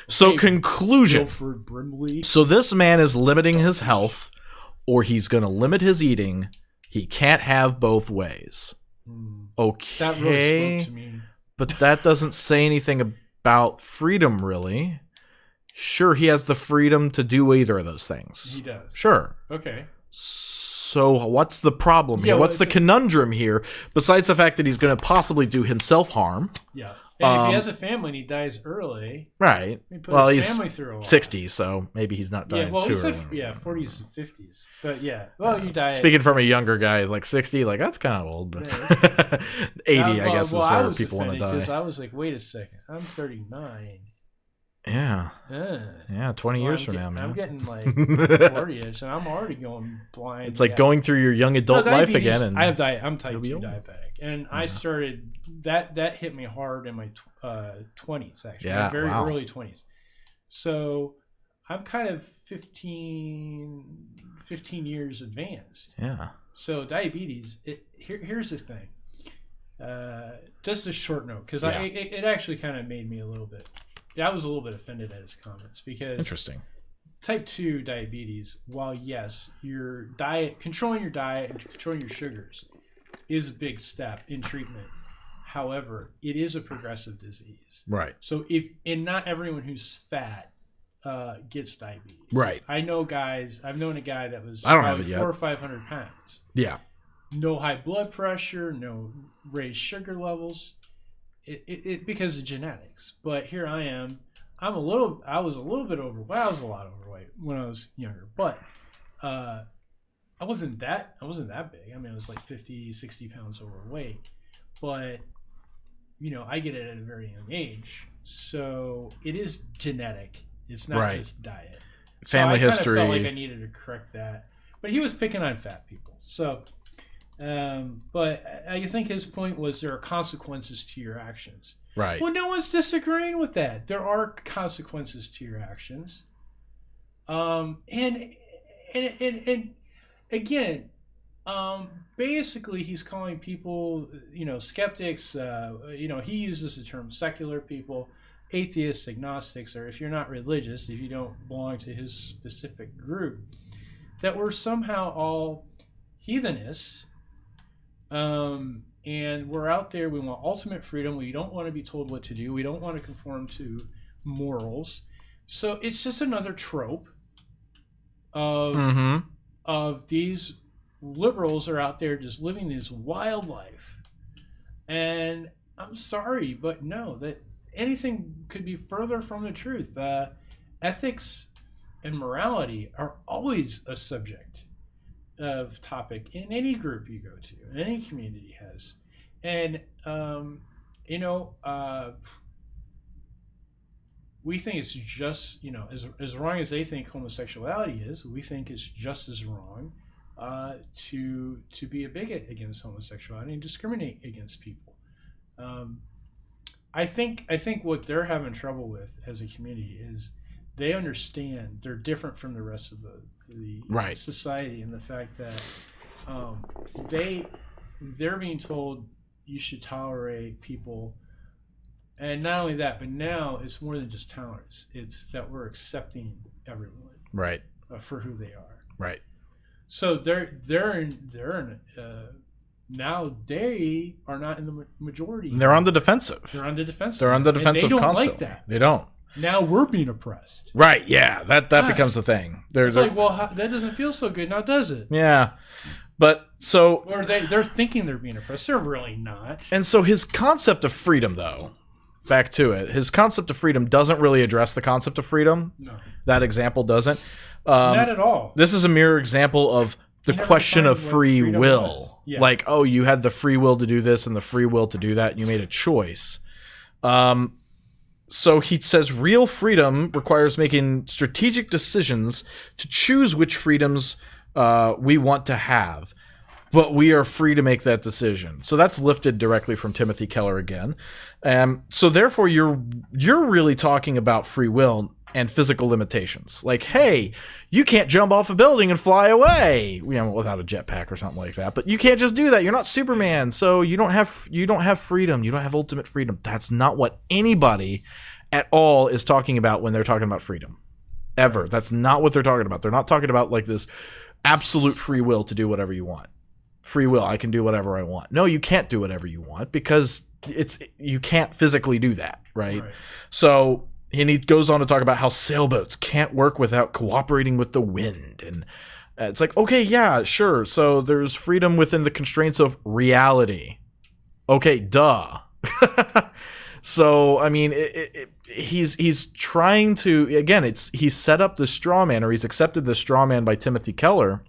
So conclusion. Wilford Brimley. So this man is limiting his health, or he's going to limit his eating. He can't have both ways. Okay. That really spoke to me. But that doesn't say anything about freedom, really. Sure, he has the freedom to do either of those things. He does. Sure. Okay. So what's the problem here? What's the conundrum here? Besides the fact that he's going to possibly do himself harm. Yeah. And if he has a family and he dies early. Right. Well, he's family through a lot. 60, so maybe he's not dying too early. 40s and 50s. But yeah. Well, you die. Speaking from a younger guy, like 60, like that's kind of old. But 80, I guess, is where people want to die. Because I was like, wait a second. I'm 39. Yeah. 20 years from now, man. I'm getting like 40ish, and I'm already going blind. It's like going through your young adult life again. And I'm type 2 diabetic, and I started that hit me hard in my 20s, actually. Yeah, my very early 20s. So I'm kind of 15 years advanced. Yeah. So diabetes. Here's the thing. Just a short note, because it actually kind of made me a little bit. I was a little bit offended at his comments, because interesting. Type 2 diabetes, while yes, controlling your diet and controlling your sugars is a big step in treatment. However, it is a progressive disease. Right. So not everyone who's fat gets diabetes. Right. I've known a guy that was I don't have it yet. 400 or 500 pounds. Yeah. No high blood pressure, no raised sugar levels. It because of genetics. But here I am. I was a little bit overweight. Well, I was a lot overweight when I was younger, but I wasn't that big. I mean, I was like 50, 60 pounds overweight, but I get it at a very young age. So it is genetic. It's not just diet. Family history. I felt like I needed to correct that. But he was picking on fat people. So, but I think his point was there are consequences to your actions. Right. Well, no one's disagreeing with that. There are consequences to your actions. And again, basically he's calling people, skeptics, he uses the term secular people, atheists, agnostics, or if you're not religious, if you don't belong to his specific group, that we're somehow all heathenists, and we're out there, we want ultimate freedom, we don't want to be told what to do, we don't want to conform to morals. So it's just another trope of these liberals are out there just living this wild life. And I'm sorry, but no, that anything could be further from the truth. Ethics and morality are always a subject of topic in any group you go to, in any community has. And, we think it's just, as wrong as they think homosexuality is, we think it's just as wrong to be a bigot against homosexuality and discriminate against people. I think what they're having trouble with as a community is they understand they're different from the rest of the society, and the fact that they're being told you should tolerate people. And not only that, but now it's more than just tolerance. It's that we're accepting everyone, right, for who they are, right. So they're now they are not in the majority. They're on the defensive. They're on the defensive. They don't constantly. Like that. They don't. Now we're being oppressed. Right. Yeah. That becomes the thing. It's like, well, that doesn't feel so good now, does it? Yeah. But so, or they're thinking they're being oppressed. They're really not. And so his concept of freedom, though. Back to it. His concept of freedom doesn't really address the concept of freedom. No. That example doesn't. Not at all. This is a mere example of the question of free will. Yeah. Like, oh, you had the free will to do this and the free will to do that, and you made a choice. So he says real freedom requires making strategic decisions to choose which freedoms we want to have. But we are free to make that decision. So that's lifted directly from Timothy Keller again. So therefore, you're really talking about free will and physical limitations. Like, hey, you can't jump off a building and fly away, without a jetpack or something like that. But you can't just do that. You're not Superman, so you don't have freedom. You don't have ultimate freedom. That's not what anybody at all is talking about when they're talking about freedom. Ever. That's not what they're talking about. They're not talking about like this absolute free will to do whatever you want. Free will, I can do whatever I want. No, you can't do whatever you want because you can't physically do that, right? So, and he goes on to talk about how sailboats can't work without cooperating with the wind. And it's like, okay, yeah, sure. So there's freedom within the constraints of reality. Okay, duh. So, I mean, he's trying to, again, he's set up the straw man, or he's accepted the straw man by Timothy Keller.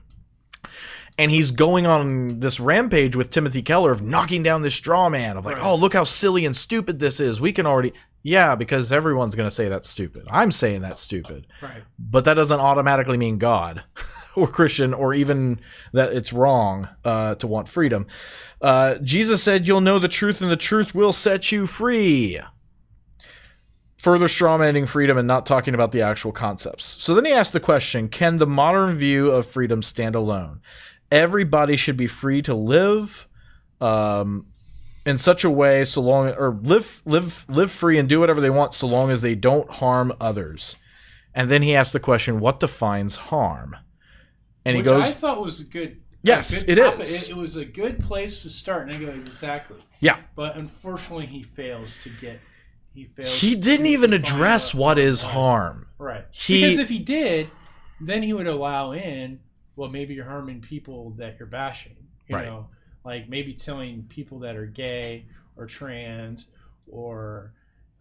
And he's going on this rampage with Timothy Keller of knocking down this straw man of like, oh, look how silly and stupid this is. We can already, because everyone's going to say that's stupid. I'm saying that's stupid. Right. But that doesn't automatically mean God or Christian or even that it's wrong to want freedom. Jesus said, you'll know the truth and the truth will set you free. Further strawmanning freedom and not talking about the actual concepts. So then he asked the question, can the modern view of freedom stand alone? Everybody should be free to live in such a way live free and do whatever they want so long as they don't harm others. And then he asked the question, what defines harm? And he goes, I thought was a good. Yes, good it topic. is. It was a good place to start. And I go, exactly. Yeah. But unfortunately, he fails. He didn't even address what is harm. Right. Because if he did, then he would allow in, well, maybe you're harming people that you're bashing. You know, like maybe telling people that are gay or trans or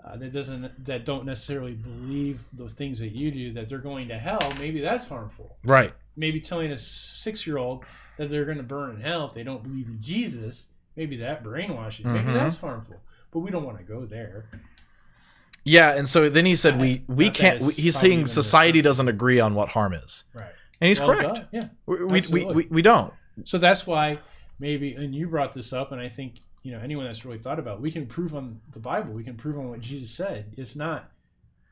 that don't necessarily believe the things that you do, that they're going to hell, maybe that's harmful. Right. Maybe telling a 6-year-old that they're going to burn in hell if they don't believe in Jesus, maybe that brainwashing, maybe that's harmful. But we don't want to go there. Yeah, and so then he said we can't. He's saying society doesn't agree on what harm is. Right. And he's correct. Yeah. We don't. So that's why maybe, and you brought this up, and I think, anyone that's really thought about it, we can prove on the Bible, we can prove on what Jesus said. It's not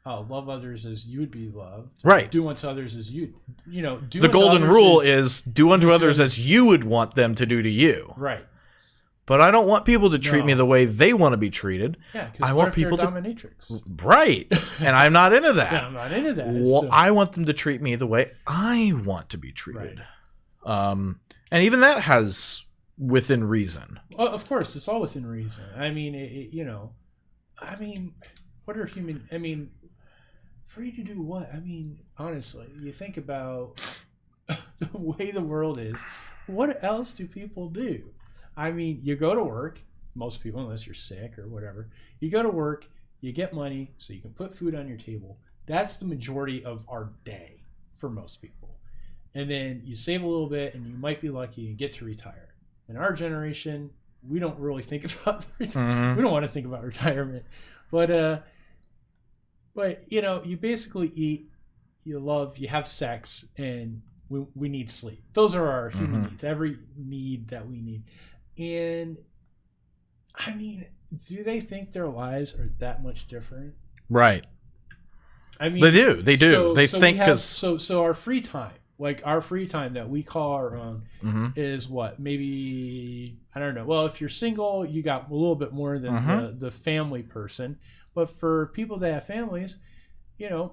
love others as you would be loved. Right. Do unto others as do. The golden rule is do unto others as you would want them to do to you. Right. But I don't want people to treat me the way they want to be treated. Yeah, I want people to dominatrix. Right. And I'm not into that. Yeah, I'm not into that. Well, I want them to treat me the way I want to be treated. Right. And even that has within reason. Well, of course, it's all within reason. I mean, what are human? Free to do what? I mean, honestly, you think about the way the world is. What else do people do? I mean, you go to work, most people, unless you're sick or whatever, you go to work, you get money so you can put food on your table. That's the majority of our day for most people. And then you save a little bit and you might be lucky and get to retire. In our generation, we don't really think about retirement. We don't want to think about retirement. But you basically eat, you love, you have sex, and we need sleep. Those are our human needs, every need that we need. And I mean, do they think their lives are that much different? Right. I mean, they do. So, they so think because so our free time, like our free time that we call our own, is what? Maybe, I don't know. Well, if you're single, you got a little bit more than the family person. But for people that have families,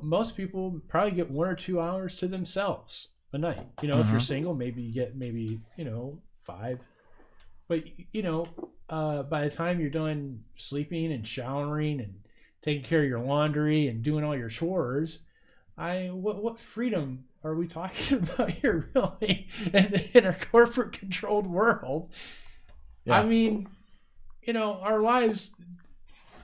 most people probably get 1 or 2 hours to themselves a night. If you're single, maybe you get 5. But, by the time you're done sleeping and showering and taking care of your laundry and doing all your chores, what freedom are we talking about here, really, in a corporate-controlled world? Yeah. I mean, our lives,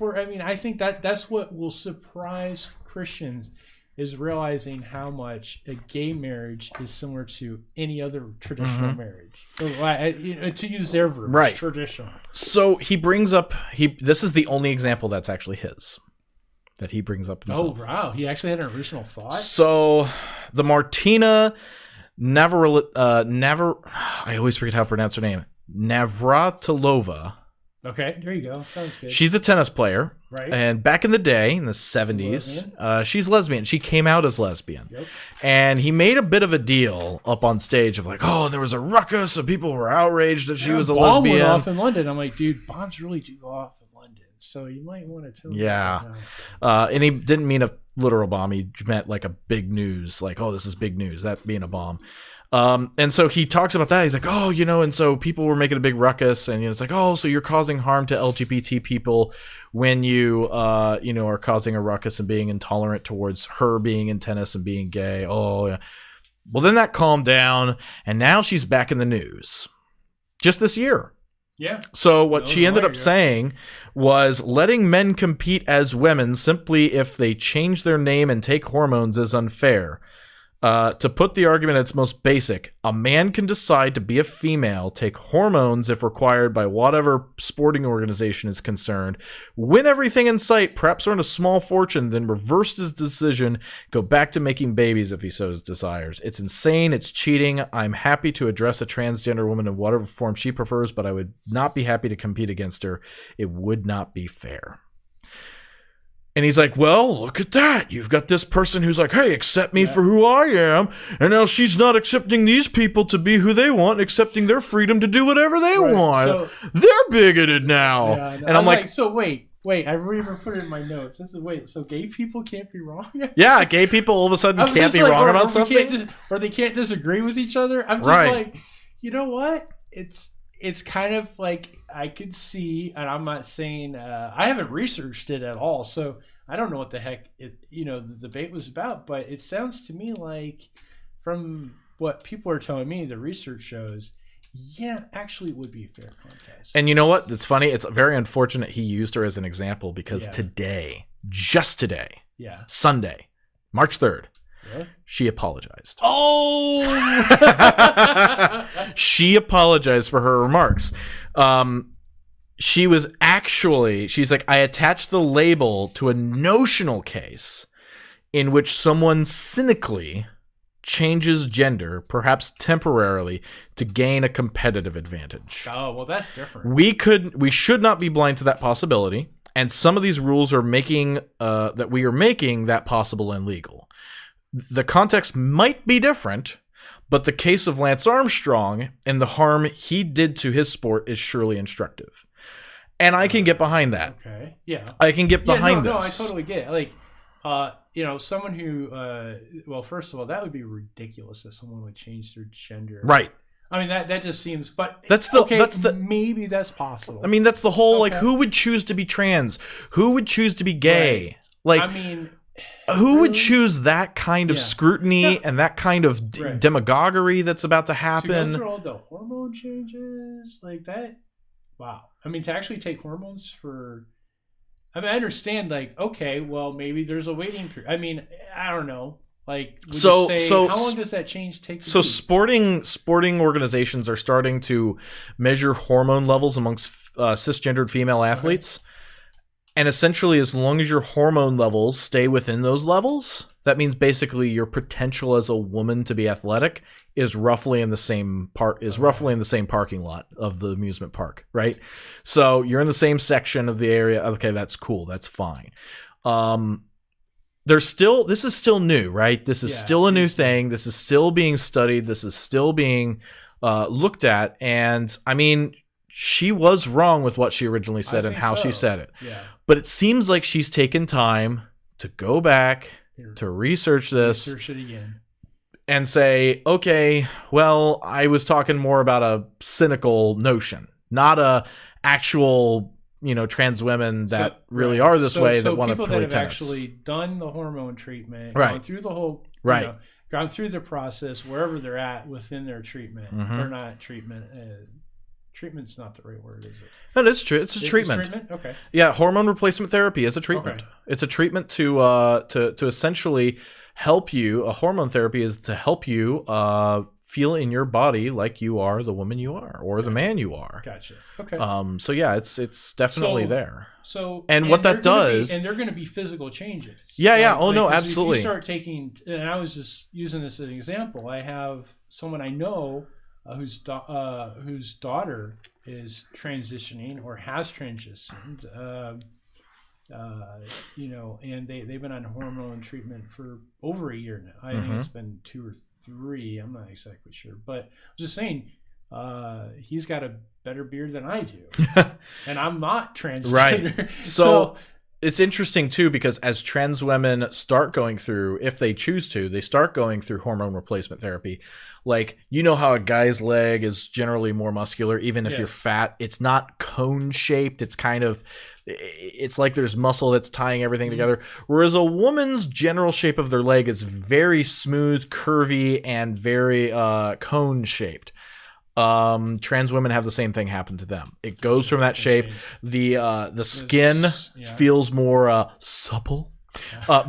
I think that's what will surprise Christians, is realizing how much a gay marriage is similar to any other traditional marriage. To use their verb, right? Traditional. So he brings up this is the only example that's actually his that he brings up himself. Oh wow, he actually had an original thought. So the Martina I always forget how to pronounce her name. Navratilova. Okay, there you go. Sounds good. She's a tennis player. Right. And back in the day, in the 70s, she's lesbian. She came out as lesbian. Yep. And he made a bit of a deal up on stage of like, oh, there was a ruckus and people were outraged that she was a lesbian. Bomb went off in London. I'm like, dude, bombs really do go off in London. So you might want to tell me. Yeah. And he didn't mean a literal bomb. He meant like a big news. Like, oh, this is big news. That being a bomb. And so he talks about that. He's like, oh, and so people were making a big ruckus, and it's like, oh, so you're causing harm to LGBT people when you, are causing a ruckus and being intolerant towards her being in tennis and being gay. Oh, yeah. Well, then that calmed down, and now she's back in the news just this year. Yeah. So what she ended up saying was letting men compete as women simply if they change their name and take hormones is unfair. To put the argument at its most basic, a man can decide to be a female, take hormones if required by whatever sporting organization is concerned, win everything in sight, perhaps earn a small fortune, then reverse his decision, go back to making babies if he so desires. It's insane. It's cheating. I'm happy to address a transgender woman in whatever form she prefers, but I would not be happy to compete against her. It would not be fair. And he's like, well, look at that. You've got this person who's like, hey, accept me for who I am. And now she's not accepting these people to be who they want, accepting their freedom to do whatever they want. So, they're bigoted now. Yeah, and I'm like, so wait, I really never put it in my notes. So gay people can't be wrong? Yeah, gay people all of a sudden can't be wrong about something? Or they can't disagree with each other? I'm just like, you know what? It's kind of like I could see, and I'm not saying I haven't researched it at all, so I don't know what the heck the debate was about. But it sounds to me like, from what people are telling me, the research shows, Yeah, actually, it would be a fair contest. And you know what? It's funny. It's very unfortunate he used her as an example because Yeah. today, just today, Yeah. Sunday, March 3rd, Really? she apologized. Oh! She apologized for her remarks. She's like, I attached the label to a notional case in which someone cynically changes gender, perhaps temporarily, to gain a competitive advantage. Oh, well, that's different. We should not be blind to that possibility, and some of these rules are making that possible and legal. The context might be different, but the case of Lance Armstrong and the harm he did to his sport is surely instructive. And I can get behind that. Okay. Yeah. I can get behind this. No, I totally get it. Like, someone who, well, first of all, that would be ridiculous that someone would change their gender. Right. I mean, that just seems, but maybe that's possible. I mean, that's the whole, like, who would choose to be trans? Who would choose to be gay? Right. Like, I mean, who would choose that kind of scrutiny and that kind of demagoguery that's about to happen? To go through all the hormone changes like that. Wow. I mean, to actually take hormones for, I mean, I understand, like, okay, well, maybe there's a waiting period. I mean, I don't know. Like, how long does that change take? So sporting organizations are starting to measure hormone levels amongst cisgendered female athletes. And essentially, as long as your hormone levels stay within those levels, that means basically your potential as a woman to be athletic is roughly in the same parking lot of the amusement park, right? So you're in the same section of the area. Okay, that's cool. That's fine. This is still new, right? This is still a new thing. This is still being studied. This is still being looked at. And I mean, she was wrong with what she originally said and how she said it. Yeah. But it seems like she's taken time to go back, to research this. Research it again. And say, okay, well, I was talking more about a cynical notion, not a actual, trans women that really are this way that want to play tennis. People that have actually done the hormone treatment, right, gone through the whole, right, gone through the process wherever they're at within their treatment. They're not treatment. Treatment's not the right word, is it? That is true. It's a treatment. It's treatment? Okay. Yeah, hormone replacement therapy is a treatment. Okay. It's a treatment to essentially help you. A hormone therapy is to help you feel in your body like you are the woman you are or the man you are. Gotcha. Okay. So yeah, it's definitely there. And what that does, and they're going to be physical changes. Yeah. Oh no, absolutely. If you start taking, and I was just using this as an example. I have someone I know whose daughter is transitioning or has transitioned, and they've been on hormone treatment for over a year now. I think it's been 2 or 3. I'm not exactly sure, but I was just saying, he's got a better beard than I do, and I'm not transgender. Right. So it's interesting too, because as trans women start going through, if they choose to, they start going through hormone replacement therapy. Like, how a guy's leg is generally more muscular, even if you're fat. It's not cone shaped. It's it's like there's muscle that's tying everything together. Whereas a woman's general shape of their leg is very smooth, curvy, and very cone shaped. Trans women have the same thing happen to them. It goes from that shape. The skin feels more supple.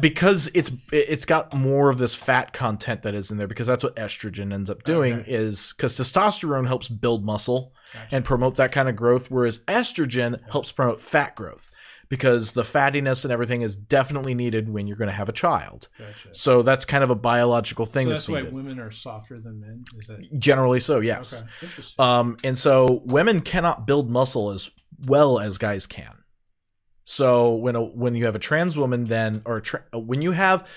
Because it's got more of this fat content that is in there, because that's what estrogen ends up doing, is because testosterone helps build muscle and promote that kind of growth, whereas estrogen helps promote fat growth, because the fattiness and everything is definitely needed when you're going to have a child. Gotcha. So that's kind of a biological thing. So that's why women are softer than men? Is that generally so? Yes. Okay. Interesting. And so women cannot build muscle as well as guys can. So when you have a trans woman, then, or when you have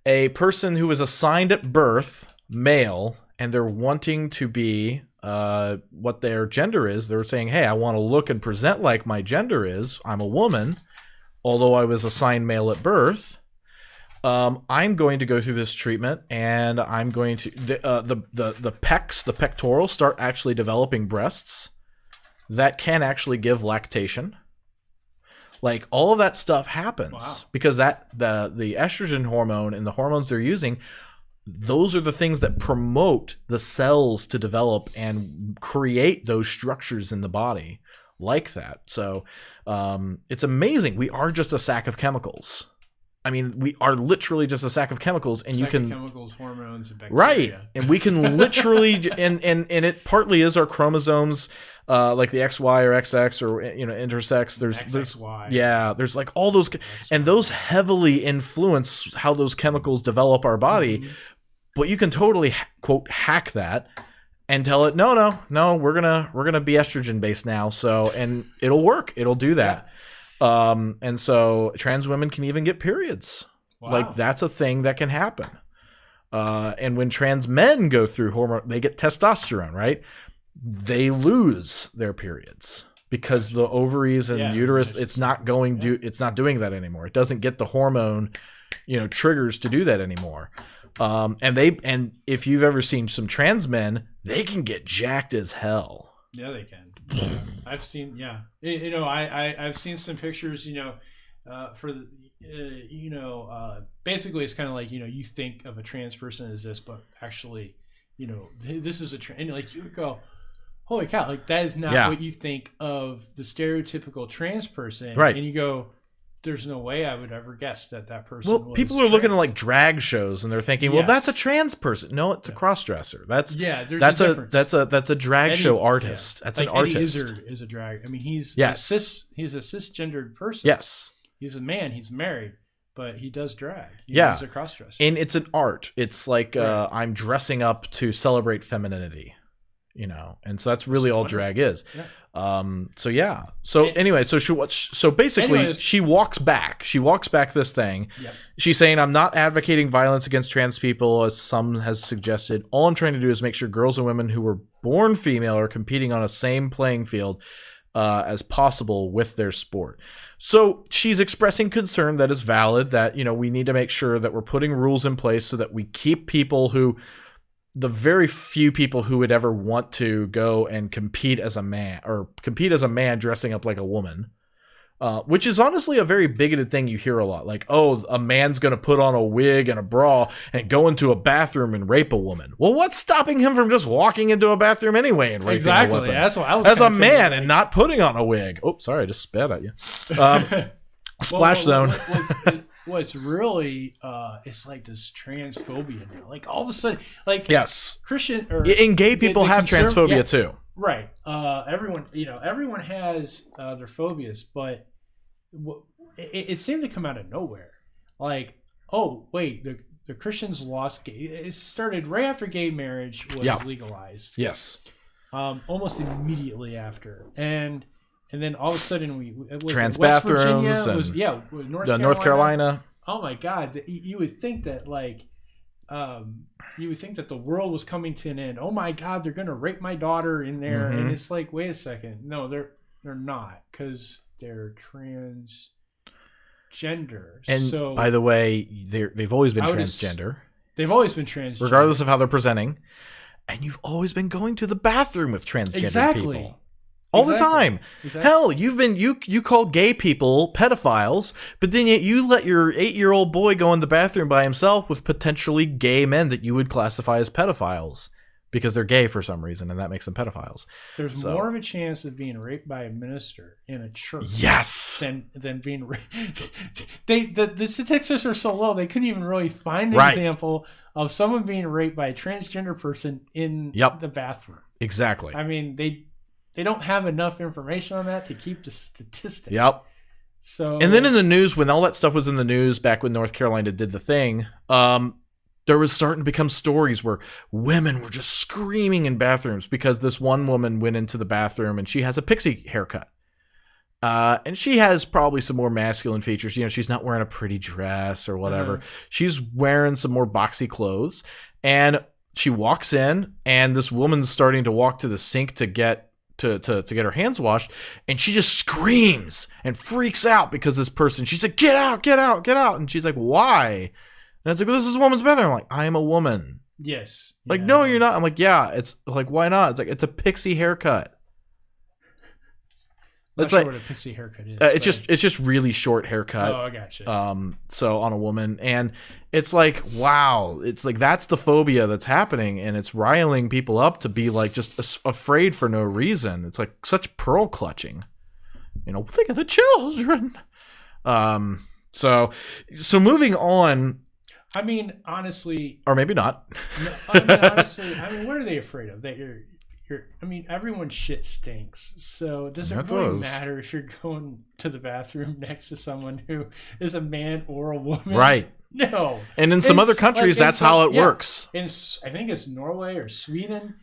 a person who is assigned at birth male and they're wanting to be what their gender is, they're saying, hey, I want to look and present like my gender is. I'm a woman, although I was assigned male at birth. I'm going to go through this treatment, and I'm going to the pecs, the pectorals, start actually developing breasts that can actually give lactation. Like, all of that stuff happens because the estrogen hormone and the hormones they're using those are the things that promote the cells to develop and create those structures in the body like that. So it's amazing. We are just a sack of chemicals. I mean, we are literally just a sack of chemicals, and chemicals, hormones, and bacteria. Right, and we can literally, and it partly is our chromosomes, like the XY or XX or intersex. There's XXY. There's like all those, and those heavily influence how those chemicals develop our body. Mm-hmm. But you can totally quote hack that and tell it, no, we're gonna be estrogen based now. So, and it'll work. It'll do that. Yeah. And so trans women can even get periods. Wow. Like that's a thing that can happen. And when trans men go through hormone, they get testosterone, right? They lose their periods because the ovaries and uterus, it's not doing that anymore. It doesn't get the hormone, triggers to do that anymore. And if you've ever seen some trans men, they can get jacked as hell. Yeah, they can. Yeah. I've seen. Yeah, I've seen some pictures. For the, basically it's kind of like you think of a trans person as this, but actually, this is a trans. And like you go, holy cow! Like that is not what you think of the stereotypical trans person, right? And you go, there's no way I would ever guess that person. Well, people are looking at like drag shows and they're thinking, well, that's a trans person. No, it's a cross-dresser. That's a drag show artist. That's like an artist. Eddie Izzard is a drag. I mean, he's a cisgendered person. Yes, he's a man. He's married, but he does drag. He's a cross-dresser, and it's an art. It's like I'm dressing up to celebrate femininity. And so that's really all drag is. Yeah. So basically she walks back this thing. Yep. She's saying, I'm not advocating violence against trans people, as some has suggested. All I'm trying to do is make sure girls and women who were born female are competing on a same playing field as possible with their sport. So she's expressing concern that is valid, that, we need to make sure that we're putting rules in place so that we keep the very few people who would ever want to go and compete as a man dressing up like a woman, which is honestly a very bigoted thing you hear a lot. Like, oh, a man's going to put on a wig and a bra and go into a bathroom and rape a woman. Well, what's stopping him from just walking into a bathroom anyway and raping a woman? That's what I was as a man and not putting on a wig. Oh, sorry, I just spat at you. Splash zone. What's really it's like this transphobia now. Like all of a sudden, like Christian and gay people have transphobia too. Right. Everyone has their phobias, but it seemed to come out of nowhere. Like, oh wait, the Christians lost gay. It started right after gay marriage was legalized. Yes. Almost immediately after, and then all of a sudden trans bathrooms North Carolina. Oh my God! You would think that the world was coming to an end. Oh my God! They're gonna rape my daughter in there, and it's like, wait a second, no, they're not, because they're transgender. And so, by the way, they've always been transgender. They've always been transgender, regardless of how they're presenting. And you've always been going to the bathroom with transgender people. All the time. Exactly. Hell, you call gay people pedophiles, but then yet you let your 8-year-old boy go in the bathroom by himself with potentially gay men that you would classify as pedophiles because they're gay for some reason, and that makes them pedophiles. There's more of a chance of being raped by a minister in a church, than being raped. The statistics are so low they couldn't even really find an example of someone being raped by a transgender person in the bathroom. Exactly. I mean, they don't have enough information on that to keep the statistic. Yep. So, and then in the news, when all that stuff was in the news back when North Carolina did the thing, there was starting to become stories where women were just screaming in bathrooms because this one woman went into the bathroom and she has a pixie haircut. And she has probably some more masculine features. She's not wearing a pretty dress or whatever. She's wearing some more boxy clothes. And she walks in and this woman's starting to walk to the sink to get her hands washed, and she just screams and freaks out because this person, she's like, get out, get out, get out. And she's like, why? And it's like, well, this is a woman's bathroom. I'm like, I'm a woman. Yes. Like, no, you're not. I'm like, yeah. It's like, why not? It's like, it's a pixie haircut. I'm not It's sure like what a pixie haircut is. it's just really short haircut. Oh, I gotcha. So on a woman, and it's like, wow, it's like that's the phobia that's happening, and it's riling people up to be like just afraid for no reason. It's like such pearl clutching. Think of the children. So moving on. I mean, honestly, or maybe not. Honestly, what are they afraid of? That you're. Everyone's shit stinks. So does it really matter if you're going to the bathroom next to someone who is a man or a woman? Right. No. And in some other countries, that's how it works. I think it's Norway or Sweden.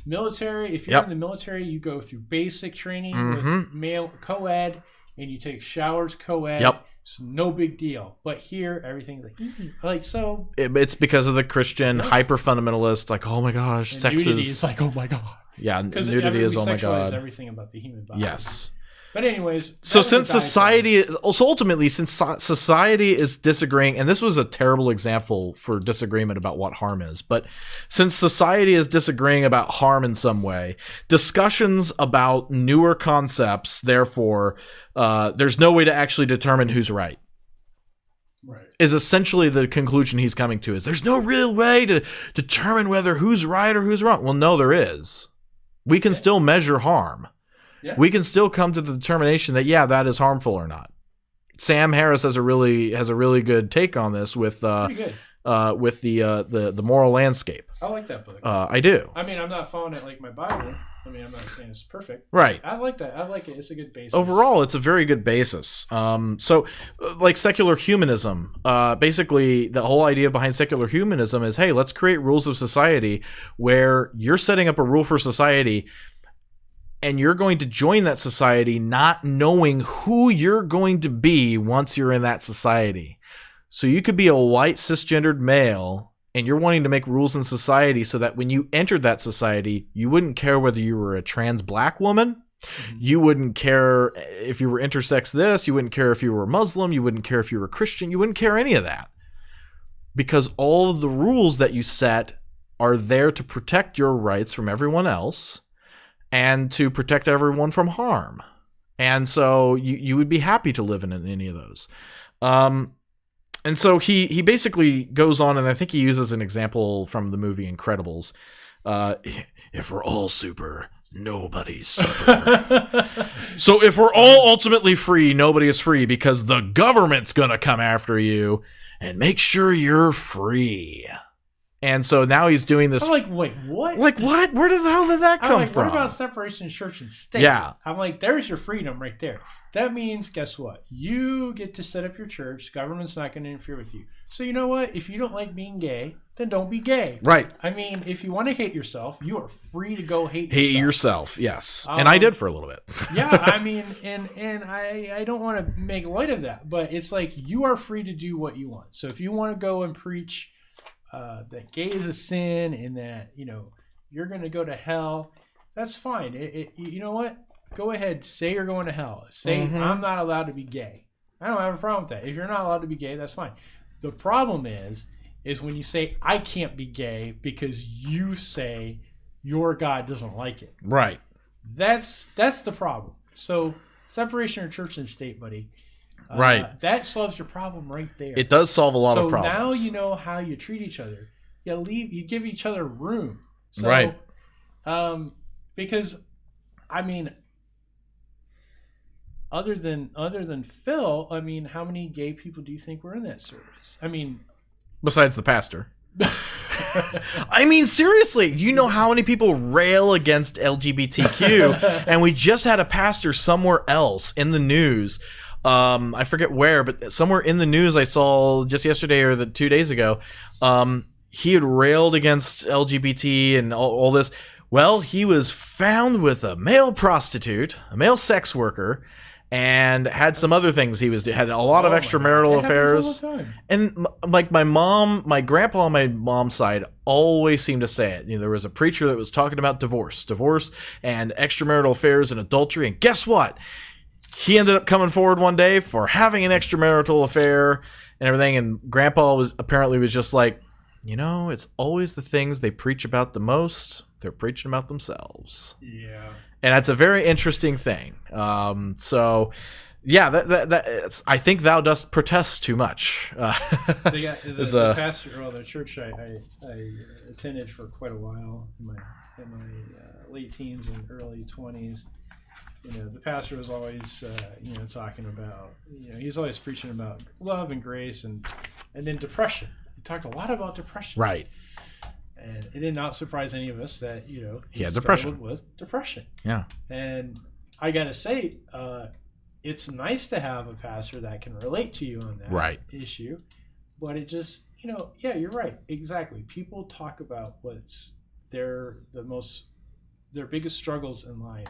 Military. If you're in the military, you go through basic training with male co-ed, and you take showers co-ed. Yep. It's no big deal. But here, everything's like so. It's because of the Christian hyper fundamentalist. Like, oh my gosh, and sex nudity is like, oh my god. Yeah, nudity is, oh my god. Everything about the human body. Yes. But anyways, so ultimately, since society is disagreeing, and this was a terrible example for disagreement about what harm is, but since society is disagreeing about harm in some way, discussions about newer concepts, therefore, there's no way to actually determine who's right. Right. Is essentially the conclusion he's coming to. Is there's no real way to determine whether who's right or who's wrong? Well, no, there is. We can still measure harm. Yeah. We can still come to the determination that that is harmful or not. Sam Harris has a really good take on this with the moral landscape. I like that book. I do. I'm not following it like my Bible. I'm not saying it's perfect. Right. I like that. I like it. It's a good basis. Overall, it's a very good basis. So, like secular humanism, basically the whole idea behind secular humanism is, hey, let's create rules of society where you're setting up a rule for society and you're going to join that society not knowing who you're going to be once you're in that society. So you could be a white cisgendered male and you're wanting to make rules in society so that when you entered that society, you wouldn't care whether you were a trans black woman. Mm-hmm. You wouldn't care if you were intersex this. You wouldn't care if you were Muslim. You wouldn't care if you were Christian. You wouldn't care any of that. Because all of the rules that you set are there to protect your rights from everyone else and to protect everyone from harm. And so you would be happy to live in any of those. And so he basically goes on, and I think he uses an example from the movie Incredibles. If we're all super, nobody's super. So if we're all ultimately free, nobody is free because the government's going to come after you and make sure you're free. And so now he's doing this. I'm like, wait, what? Like, what? Where the hell did that come from? What about separation of church and state? Yeah. I'm like, there's your freedom right there. That means, guess what? You get to set up your church. Government's not going to interfere with you. So you know what? If you don't like being gay, then don't be gay. Right. If you want to hate yourself, you are free to go hate yourself. Yes. And I did for a little bit. Yeah. And I don't want to make light of that, but it's like you are free to do what you want. So if you want to go and preach that gay is a sin and that, you're going to go to hell, that's fine. You know what? Go ahead. Say you're going to hell. Say I'm not allowed to be gay. I don't have a problem with that. If you're not allowed to be gay, that's fine. The problem is when you say I can't be gay because you say your God doesn't like it. Right. That's the problem. So separation of church and state, buddy. Right. That solves your problem right there. It does solve a lot of problems. So now you know how you treat each other. You give each other room. So, right. Because, other than Phil, how many gay people do you think were in that service? Besides the pastor. Seriously, do you know how many people rail against LGBTQ? And we just had a pastor somewhere else in the news. I forget where, but somewhere in the news I saw just yesterday or 2 days ago, he had railed against LGBT and all this. Well, he was found with a male prostitute, a male sex worker, and had some other things. Had a lot of extramarital affairs. And like my grandpa on my mom's side always seemed to say it. There was a preacher that was talking about divorce and extramarital affairs and adultery. And guess what? He ended up coming forward one day for having an extramarital affair and everything. And grandpa was just like, it's always the things they preach about the most They're preaching about themselves. Yeah. And that's a very interesting thing. So, yeah, I think thou dost protest too much. They got the pastor, the church I attended for quite a while in my late teens and early 20s. The pastor was always, talking about, he's always preaching about love and grace and then depression. He talked a lot about depression. Right. And it did not surprise any of us that, he had depression. With depression. Yeah. And I got to say, it's nice to have a pastor that can relate to you on that issue. But it just, yeah, you're right. Exactly. People talk about what's their biggest struggles in life.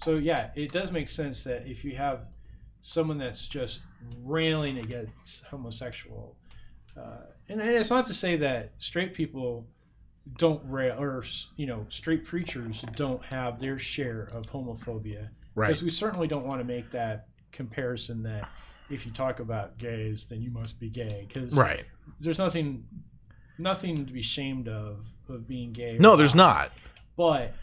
So, yeah, it does make sense that if you have someone that's just railing against homosexual, and it's not to say that straight people don't rail, or straight preachers don't have their share of homophobia, right? Because we certainly don't want to make that comparison that if you talk about gays, then you must be gay, because there's nothing to be ashamed of being gay. No, there's not. But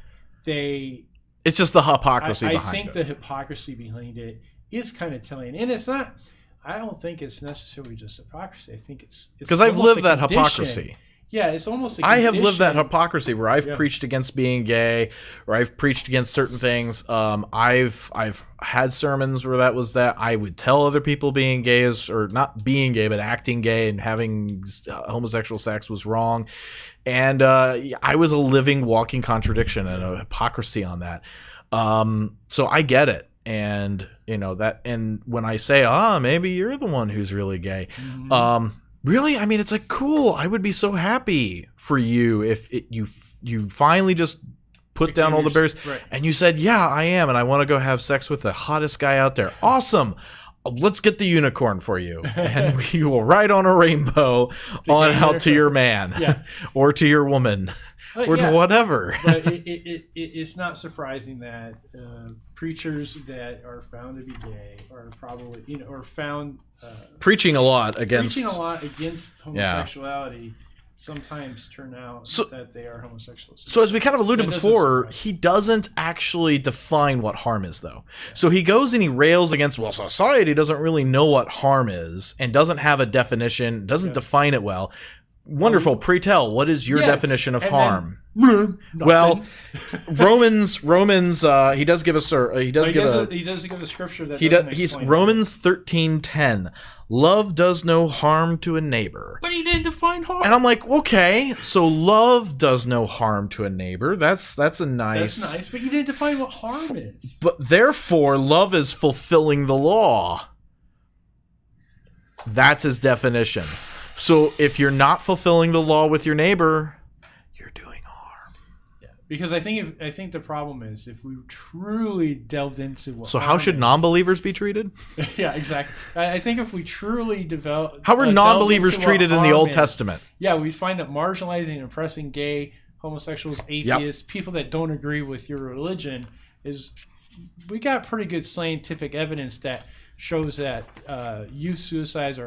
it's just the hypocrisy behind it. I think the hypocrisy behind it is kind of telling, and it's not. I don't think it's necessarily just hypocrisy. I think it's because I've lived that hypocrisy. Yeah, it's almost. I have lived that hypocrisy where I've preached against being gay, or I've preached against certain things. I've had sermons where that was that. I would tell other people being gay or not being gay, but acting gay and having homosexual sex was wrong, and I was a living, walking contradiction and a hypocrisy on that. So I get it. And and when I say, maybe you're the one who's really gay, really, I mean, it's like, cool. I would be so happy for you if you finally just put down all the barriers and you said, yeah, I am, and I want to go have sex with the hottest guy out there. Awesome. Let's get the unicorn for you, and we will ride on a rainbow on out to your man, or to your woman, or to whatever. But it's not surprising that preachers that are found to be gay are probably or found preaching a lot against homosexuality. Sometimes turn out that they are homosexuals. So as we kind of alluded before, he doesn't actually define what harm is, though. Yeah. So he goes and he rails against, society doesn't really know what harm is and doesn't have a definition, doesn't define it well. Wonderful. Pre-tell, what is your definition of harm? Well, Romans. He does give us. He does give a scripture that he's Romans 13:10. Love does no harm to a neighbor. But he didn't define harm. And I'm like, okay, so love does no harm to a neighbor. That's a nice. That's nice, but he didn't define what harm is. But therefore, love is fulfilling the law. That's his definition. So if you're not fulfilling the law with your neighbor, you're doing harm. Yeah, because I think the problem is if we truly delved into what. So how should non-believers be treated? Yeah, exactly. I think if we truly develop. How were non-believers treated in the Old Testament? Yeah, we find that marginalizing and oppressing gay, homosexuals, atheists, people that don't agree with your religion we got pretty good scientific evidence that shows that youth suicides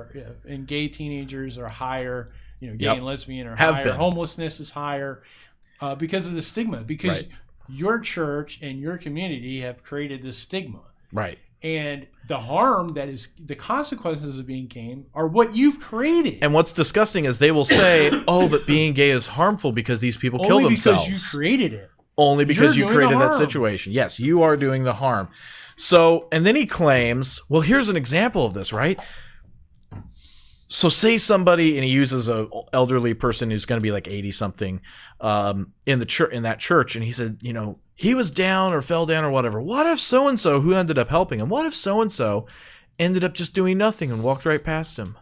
in gay teenagers are higher, gay and lesbian are higher, homelessness is higher because of the stigma, because your church and your community have created this stigma. Right. And the harm that is the consequences of being gay are what you've created. And what's disgusting is they will say, but being gay is harmful because these people kill themselves. Only because you created it. Only because you created that situation. Yes, you are doing the harm. So, and then he claims, well, here's an example of this, right? So say somebody, and he uses an elderly person who's going to be like 80 something in that church, and he said, he was down or fell down or whatever. What if so-and-so who ended up helping him? What if so-and-so ended up just doing nothing and walked right past him?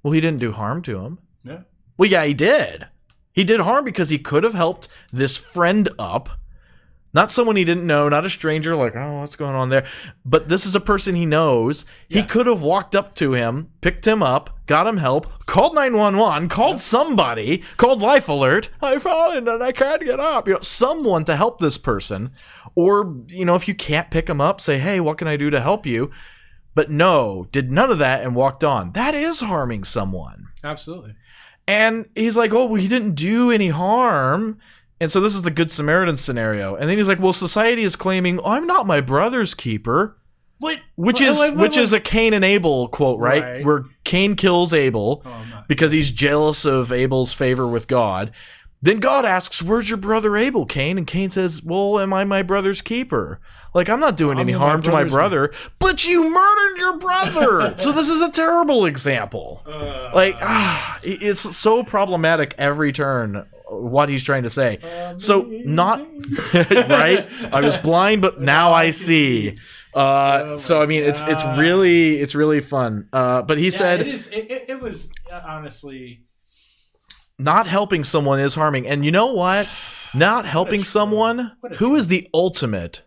Well, he didn't do harm to him. Yeah. Well, yeah, he did. He did harm because he could have helped this friend up. Not someone he didn't know, not a stranger like, what's going on there? But this is a person he knows. Yeah. He could have walked up to him, picked him up, got him help, called 911, called somebody, called Life Alert. I've fallen and I can't get up. Someone to help this person. Or, if you can't pick him up, say, hey, what can I do to help you? But no, did none of that and walked on. That is harming someone. Absolutely. And he's like, he didn't do any harm. And so this is the Good Samaritan scenario. And then he's like, well, society is claiming, I'm not my brother's keeper. What? Which is a Cain and Abel quote, right? Where Cain kills Abel because he's jealous of Abel's favor with God. Then God asks, where's your brother Abel, Cain? And Cain says, well, am I my brother's keeper? Like, I'm not doing any harm to my brother, but you murdered your brother. So this is a terrible example. It's so problematic every turn what he's trying to say. So not right. I was blind, but now I see. So I mean, it's really fun. But he said it was honestly not helping someone is harming. And you know what? Not helping someone who is the ultimate,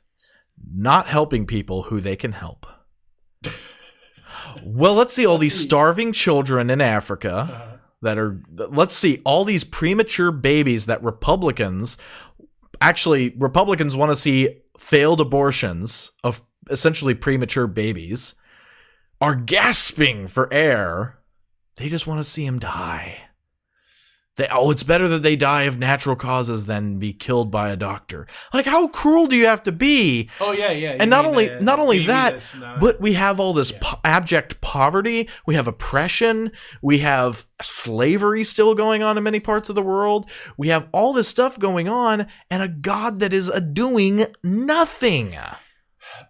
not helping people who they can help. Well, let's see all these starving children in Africa. Let's see all these premature babies that Republicans want to see failed abortions of essentially premature babies are gasping for air. They just want to see them die. It's better that they die of natural causes than be killed by a doctor. Like, how cruel do you have to be? Oh yeah. And not only that, but we have all this abject poverty. We have oppression. We have slavery still going on in many parts of the world. We have all this stuff going on, and a God that is doing nothing.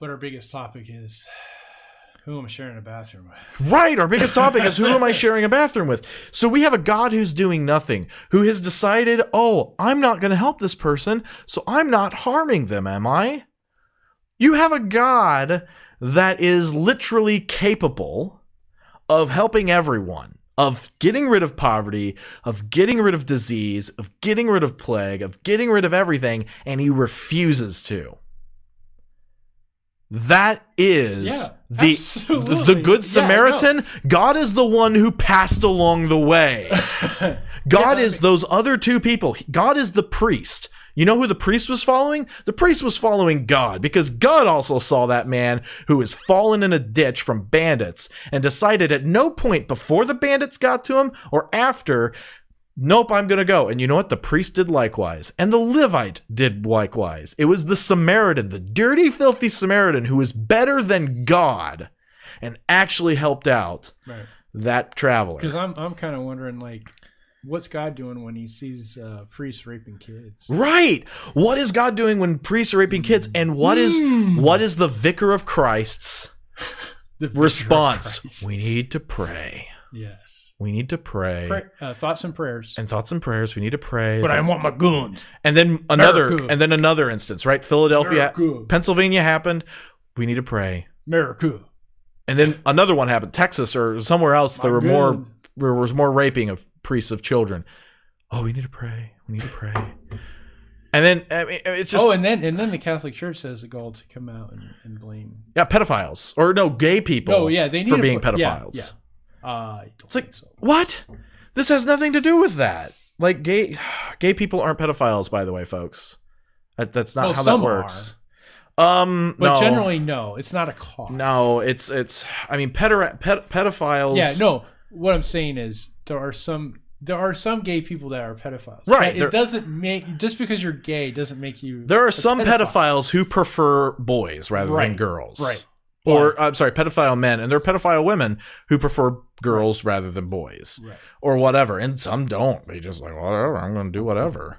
But our biggest topic is, who am I sharing a bathroom with? Right. Our biggest topic is, who am I sharing a bathroom with? So we have a God who's doing nothing, who has decided, I'm not going to help this person, so I'm not harming them, am I? You have a God that is literally capable of helping everyone, of getting rid of poverty, of getting rid of disease, of getting rid of plague, of getting rid of everything, and he refuses to. That is the Good Samaritan. Yeah, no. God is the one who passed along the way. God is those other two people. God is the priest. You know who the priest was following? The priest was following God, because God also saw that man who was fallen in a ditch from bandits and decided at no point before the bandits got to him or after, nope, I'm going to go. And you know what? The priest did likewise. And the Levite did likewise. It was the Samaritan, the dirty, filthy Samaritan, who was better than God and actually helped out that traveler. Because I'm kind of wondering, like, what's God doing when he sees priests raping kids? Right. What is God doing when priests are raping kids? And what is the vicar of Christ's response? We need to pray. Yes. We need to pray. Thoughts and prayers. And thoughts and prayers. We need to pray. But I want my guns. And then another instance, right? Philadelphia, America. Pennsylvania happened. We need to pray. America. And then another one happened. Texas or somewhere else. There was more raping of priests of children. Oh, we need to pray. We need to pray. And then it's just and then the Catholic Church says the goal to come out and blame pedophiles or gay people. They need for being pedophiles. Yeah. It's like, what? This has nothing to do with that. Like, gay people aren't pedophiles, by the way, folks. That's not how that works. But generally, no, it's not a cause. No, it's. I mean, pedophiles. Yeah, no. What I'm saying is there are some gay people that are pedophiles. Right. It doesn't make, just because you're gay doesn't make you. There are some pedophiles who prefer boys rather than girls. Right. Or, I'm sorry, pedophile men, and there are pedophile women who prefer girls rather than boys, or whatever. And some don't. They just like, whatever, I'm going to do whatever.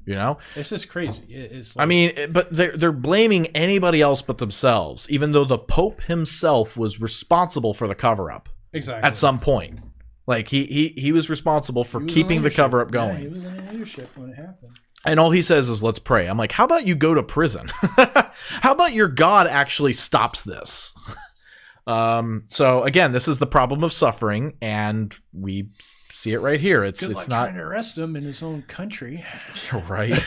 You know? It's just crazy. It's like, I mean, but they're blaming anybody else but themselves, even though the Pope himself was responsible for the cover-up. Exactly. At some point. Like, he was responsible for keeping the cover-up going. Yeah, he was in leadership when it happened. And all he says is, let's pray. I'm like, how about you go to prison? How about your God actually stops this? So again, this is the problem of suffering, and we see it right here. It's not trying to arrest him in his own country. You're right.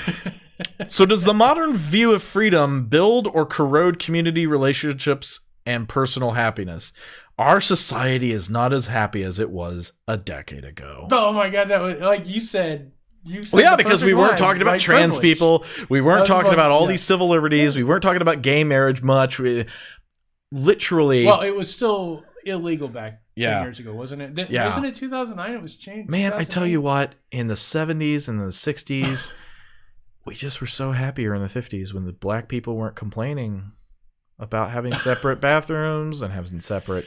So does the modern view of freedom build or corrode community relationships and personal happiness? Our society is not as happy as it was a decade ago. Oh my God, that was, like you said. Well, yeah, because we weren't talking about trans people. We weren't talking about all these civil liberties. We weren't talking about gay marriage much. Literally. Well, it was still illegal back 10 years ago, wasn't it? Wasn't it 2009? It was changed. Man, I tell you what, in the 70s and the 60s, we just were so happier in the 50s when the black people weren't complaining about having separate bathrooms and having separate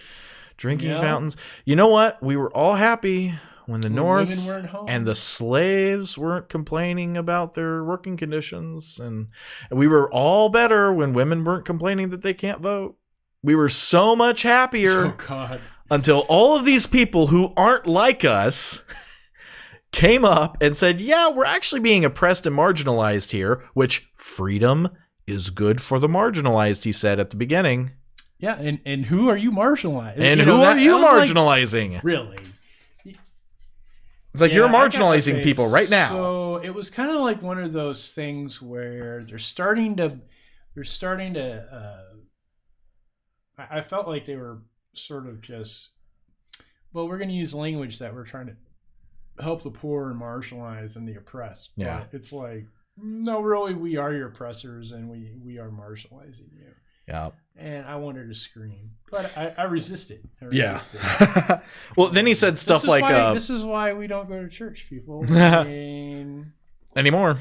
drinking fountains. You know what? We were all happy when the North and the slaves weren't complaining about their working conditions. And we were all better when women weren't complaining that they can't vote. We were so much happier until all of these people who aren't like us came up and said, yeah, we're actually being oppressed and marginalized here, which freedom is good for the marginalized, he said at the beginning. Yeah, and who are you marginalizing? And who are you marginalizing? Like, really? It's like you're marginalizing people right now. So it was kind of like one of those things where they're starting to I felt like they were sort of just, well, we're going to use language that we're trying to help the poor and marginalized and the oppressed. Yeah. But it's like, no, really, we are your oppressors and we are marginalizing you. Yeah. And I wanted to scream, but I resisted. Yeah. Well, then he said stuff like, this is why we don't go to church, people. Anymore.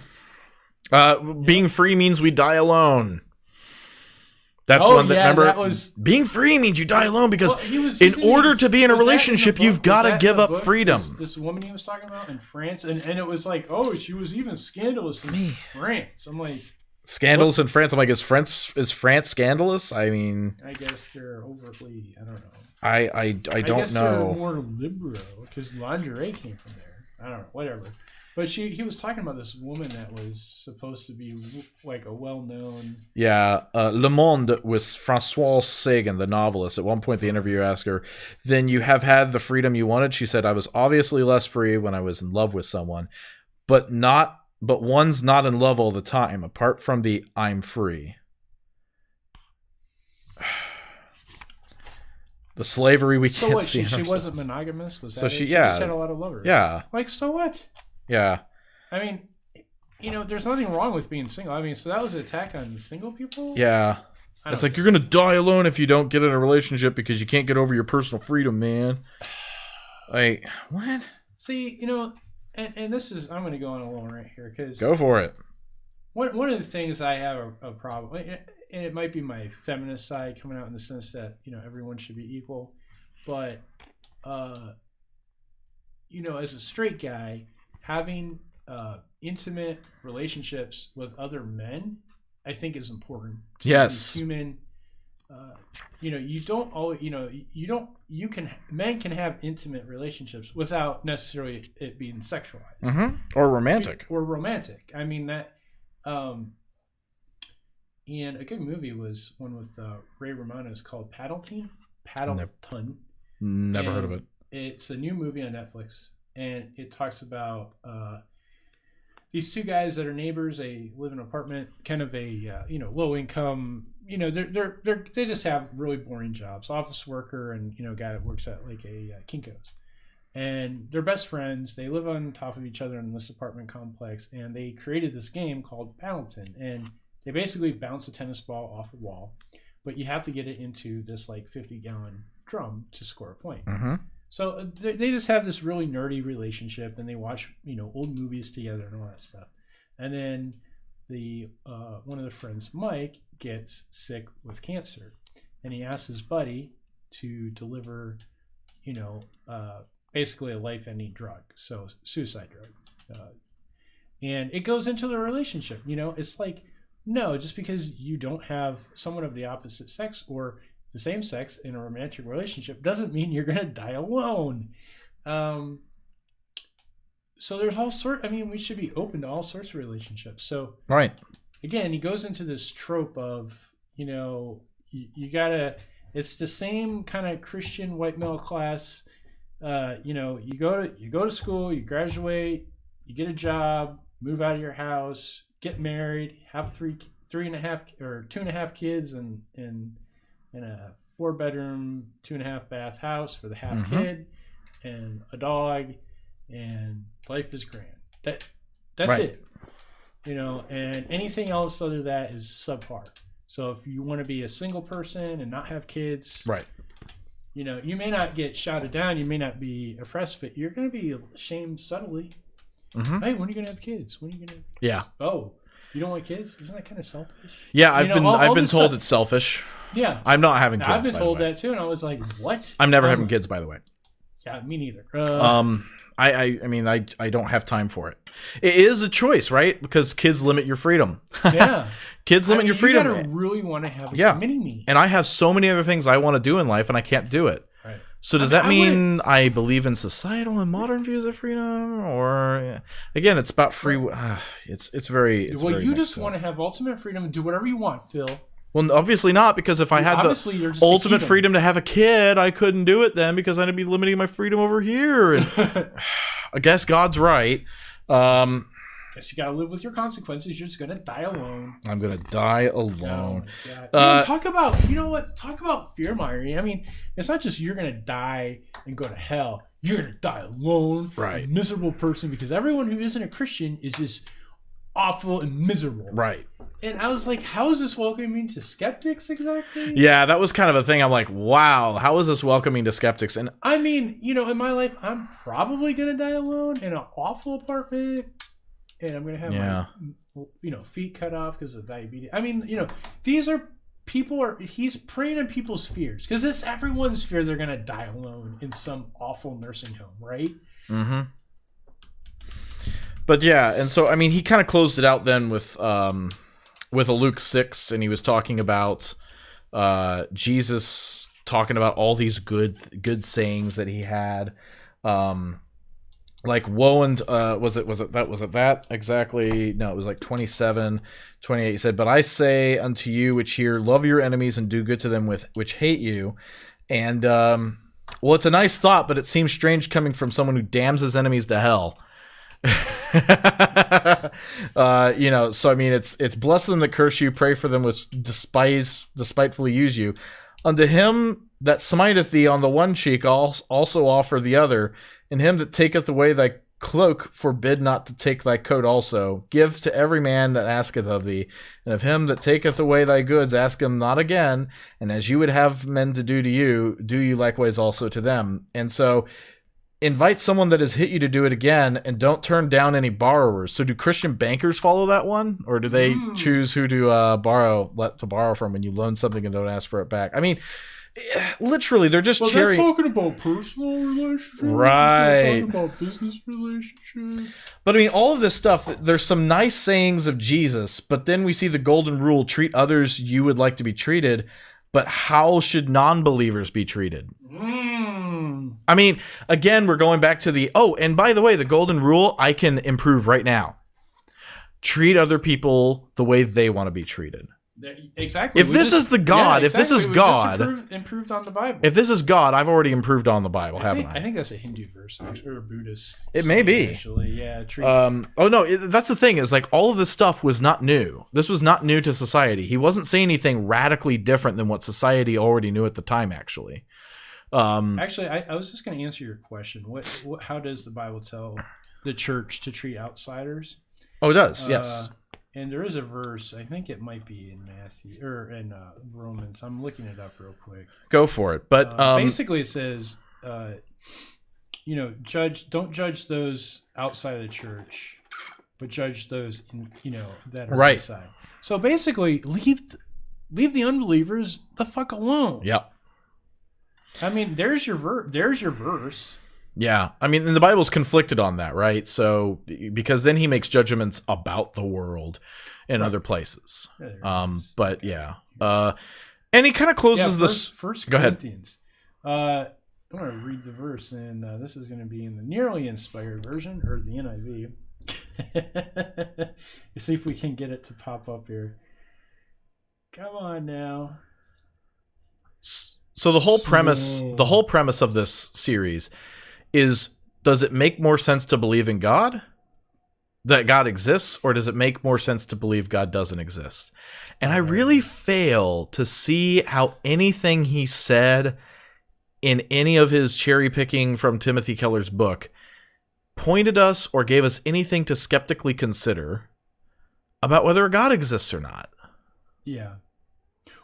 Being free means we die alone. That's one that, remember, being free means you die alone because in order to be in a relationship, you've got to give up freedom. This woman he was talking about in France, and it was like, oh, she was even scandalous in France. I'm like, scandalous in France? I'm like, is France scandalous? I mean, I guess they're overtly, I don't know. I don't know. They're more liberal because lingerie came from there. I don't know, whatever. But he was talking about this woman that was supposed to be like a well-known... Yeah, Le Monde with Françoise Sagan, the novelist. At one point, the interviewer asked her, then you have had the freedom you wanted? She said, I was obviously less free when I was in love with someone, but one's not in love all the time, apart from the I'm free. The slavery we can't see in ourselves. She wasn't monogamous? Was that so it? She just had a lot of lovers. Yeah. Like, so what? Yeah. I mean, there's nothing wrong with being single. I mean, so that was an attack on single people? Yeah. It's like, you're going to die alone if you don't get in a relationship because you can't get over your personal freedom, man. Like, what? See, and this is, I'm going to go on a little rant here because... Go for it. One of the things I have a problem, and it might be my feminist side coming out in the sense that, everyone should be equal, but, as a straight guy, having intimate relationships with other men, I think is important. Yes. Human, you don't always, men can have intimate relationships without necessarily it being sexualized. Mm-hmm. Or romantic. I mean that, and a good movie was one with Ray Romano called Paddleton. Never heard of it. It's a new movie on Netflix. And it talks about these two guys that are neighbors. They live in an apartment, kind of a low income. They just have really boring jobs. Office worker and guy that works at like a Kinko's, and they're best friends. They live on top of each other in this apartment complex, and they created this game called Paddleton, and they basically bounce a tennis ball off a wall, but you have to get it into this like 50-gallon drum to score a point. Mm-hmm. So they just have this really nerdy relationship, and they watch old movies together and all that stuff. And then the one of the friends, Mike, gets sick with cancer, and he asks his buddy to deliver, basically a life-ending drug, so suicide drug. And it goes into the relationship. It's like, no, just because you don't have someone of the opposite sex or the same sex in a romantic relationship doesn't mean you're going to die alone. So there's all sorts, we should be open to all sorts of relationships. So, right. Again, he goes into this trope of, you gotta, it's the same kind of Christian white middle class, you go to school, you graduate, you get a job, move out of your house, get married, have 2.5 kids and a 4-bedroom, 2.5 bath house for the half mm-hmm. kid, and a dog, and life is grand. That's right. it. And anything else other than that is subpar. So if you want to be a single person and not have kids, right? You may not get shouted down, you may not be oppressed, but you're going to be shamed subtly. Mm-hmm. Hey, when are you going to have kids? When are you going to have kids? Yeah. Oh, You don't want kids? Isn't that kind of selfish? Yeah, I've been told stuff. it's selfish. Yeah. I'm not having kids. I've been told by the way. that too, and I was like, what? I'm never having kids, by the way. Yeah, me neither. I mean, I don't have time for it. It is a choice, right? Because kids limit your freedom. Yeah. Kids limit your freedom. You gotta really want to have a mini-me. And I have so many other things I want to do in life, and I can't do it. Right. So does that mean I believe in societal and modern views of freedom, or again, it's about free? It's very. Well, you just want to have ultimate freedom and do whatever you want, Phil. Well, obviously not, because if I had the ultimate freedom to have a kid, I couldn't do it then because I'd be limiting my freedom over here. And I guess God's right. Guess you gotta live with your consequences. You're just gonna die alone. I'm gonna die alone. Talk about, you know what? Talk about fear mongering. I mean, it's not just you're gonna die and go to hell. You're gonna die alone, right? A miserable person, because everyone who isn't a Christian is just awful and miserable, right? And I was like, how is this welcoming to skeptics exactly? Yeah, that was kind of a thing. I'm like, wow, how is this welcoming to skeptics? And I mean, you know, in my life, I'm probably gonna die alone in an awful apartment. And I'm going to have my, feet cut off because of diabetes. I mean, he's preying on people's fears, because it's everyone's fear they're going to die alone in some awful nursing home, right? Mm-hmm. But yeah, and so, I mean, he kind of closed it out then with a Luke 6, and he was talking about Jesus talking about all these good sayings that he had. Like woe and was it that exactly? No, it was like 27, 28. He said, "But I say unto you which hear, love your enemies and do good to them which hate you." And well, it's a nice thought, but it seems strange coming from someone who damns his enemies to hell. So I mean, it's bless them that curse you, pray for them which despitefully use you. Unto him that smiteth thee on the one cheek, also offer the other. And him that taketh away thy cloak, forbid not to take thy coat also. Give to every man that asketh of thee. And of him that taketh away thy goods, ask him not again. And as you would have men to do you, do you likewise also to them. And so, invite someone that has hit you to do it again, and don't turn down any borrowers. So do Christian bankers follow that one? Or do they choose who to borrow from when you loan something and don't ask for it back? I mean, literally, they're just that's talking about personal relationships, right? Talking about business relationships. But I mean, all of this stuff. There's some nice sayings of Jesus, but then we see the golden rule: treat others you would like to be treated. But how should non-believers be treated? I mean, again, we're going back to and by the way, the golden rule I can improve right now. Treat other people the way they want to be treated. Exactly. If this is God, improved on the Bible. If this is God, I've already improved on the Bible, haven't I? I think that's a Hindu verse, or a Buddhist. It may be. Actually, yeah. That's the thing, is like all of this stuff was not new. This was not new to society. He wasn't saying anything radically different than what society already knew at the time, actually. Actually, I was just going to answer your question. How does the Bible tell the church to treat outsiders? Oh, it does, yes. And there is a verse, I think it might be in Matthew or in Romans. I'm looking it up real quick. Go for it. But basically, it says, don't judge those outside of the church, but judge those that are inside. So basically, leave the unbelievers the fuck alone. Yep. I mean, there's your verse. Yeah, I mean, and the Bible's conflicted on that, right? So, because then he makes judgments about the world in other places. But yeah, and he kind of closes this. First Go Corinthians. I'm going to read the verse, and this is going to be in the nearly inspired version, or the NIV. Let's see if we can get it to pop up here. Come on now. So the whole premise of this series is, does it make more sense to believe in God, that God exists, or does it make more sense to believe God doesn't exist? And I really fail to see how anything he said in any of his cherry picking from Timothy Keller's book pointed us or gave us anything to skeptically consider about whether God exists or not. Yeah.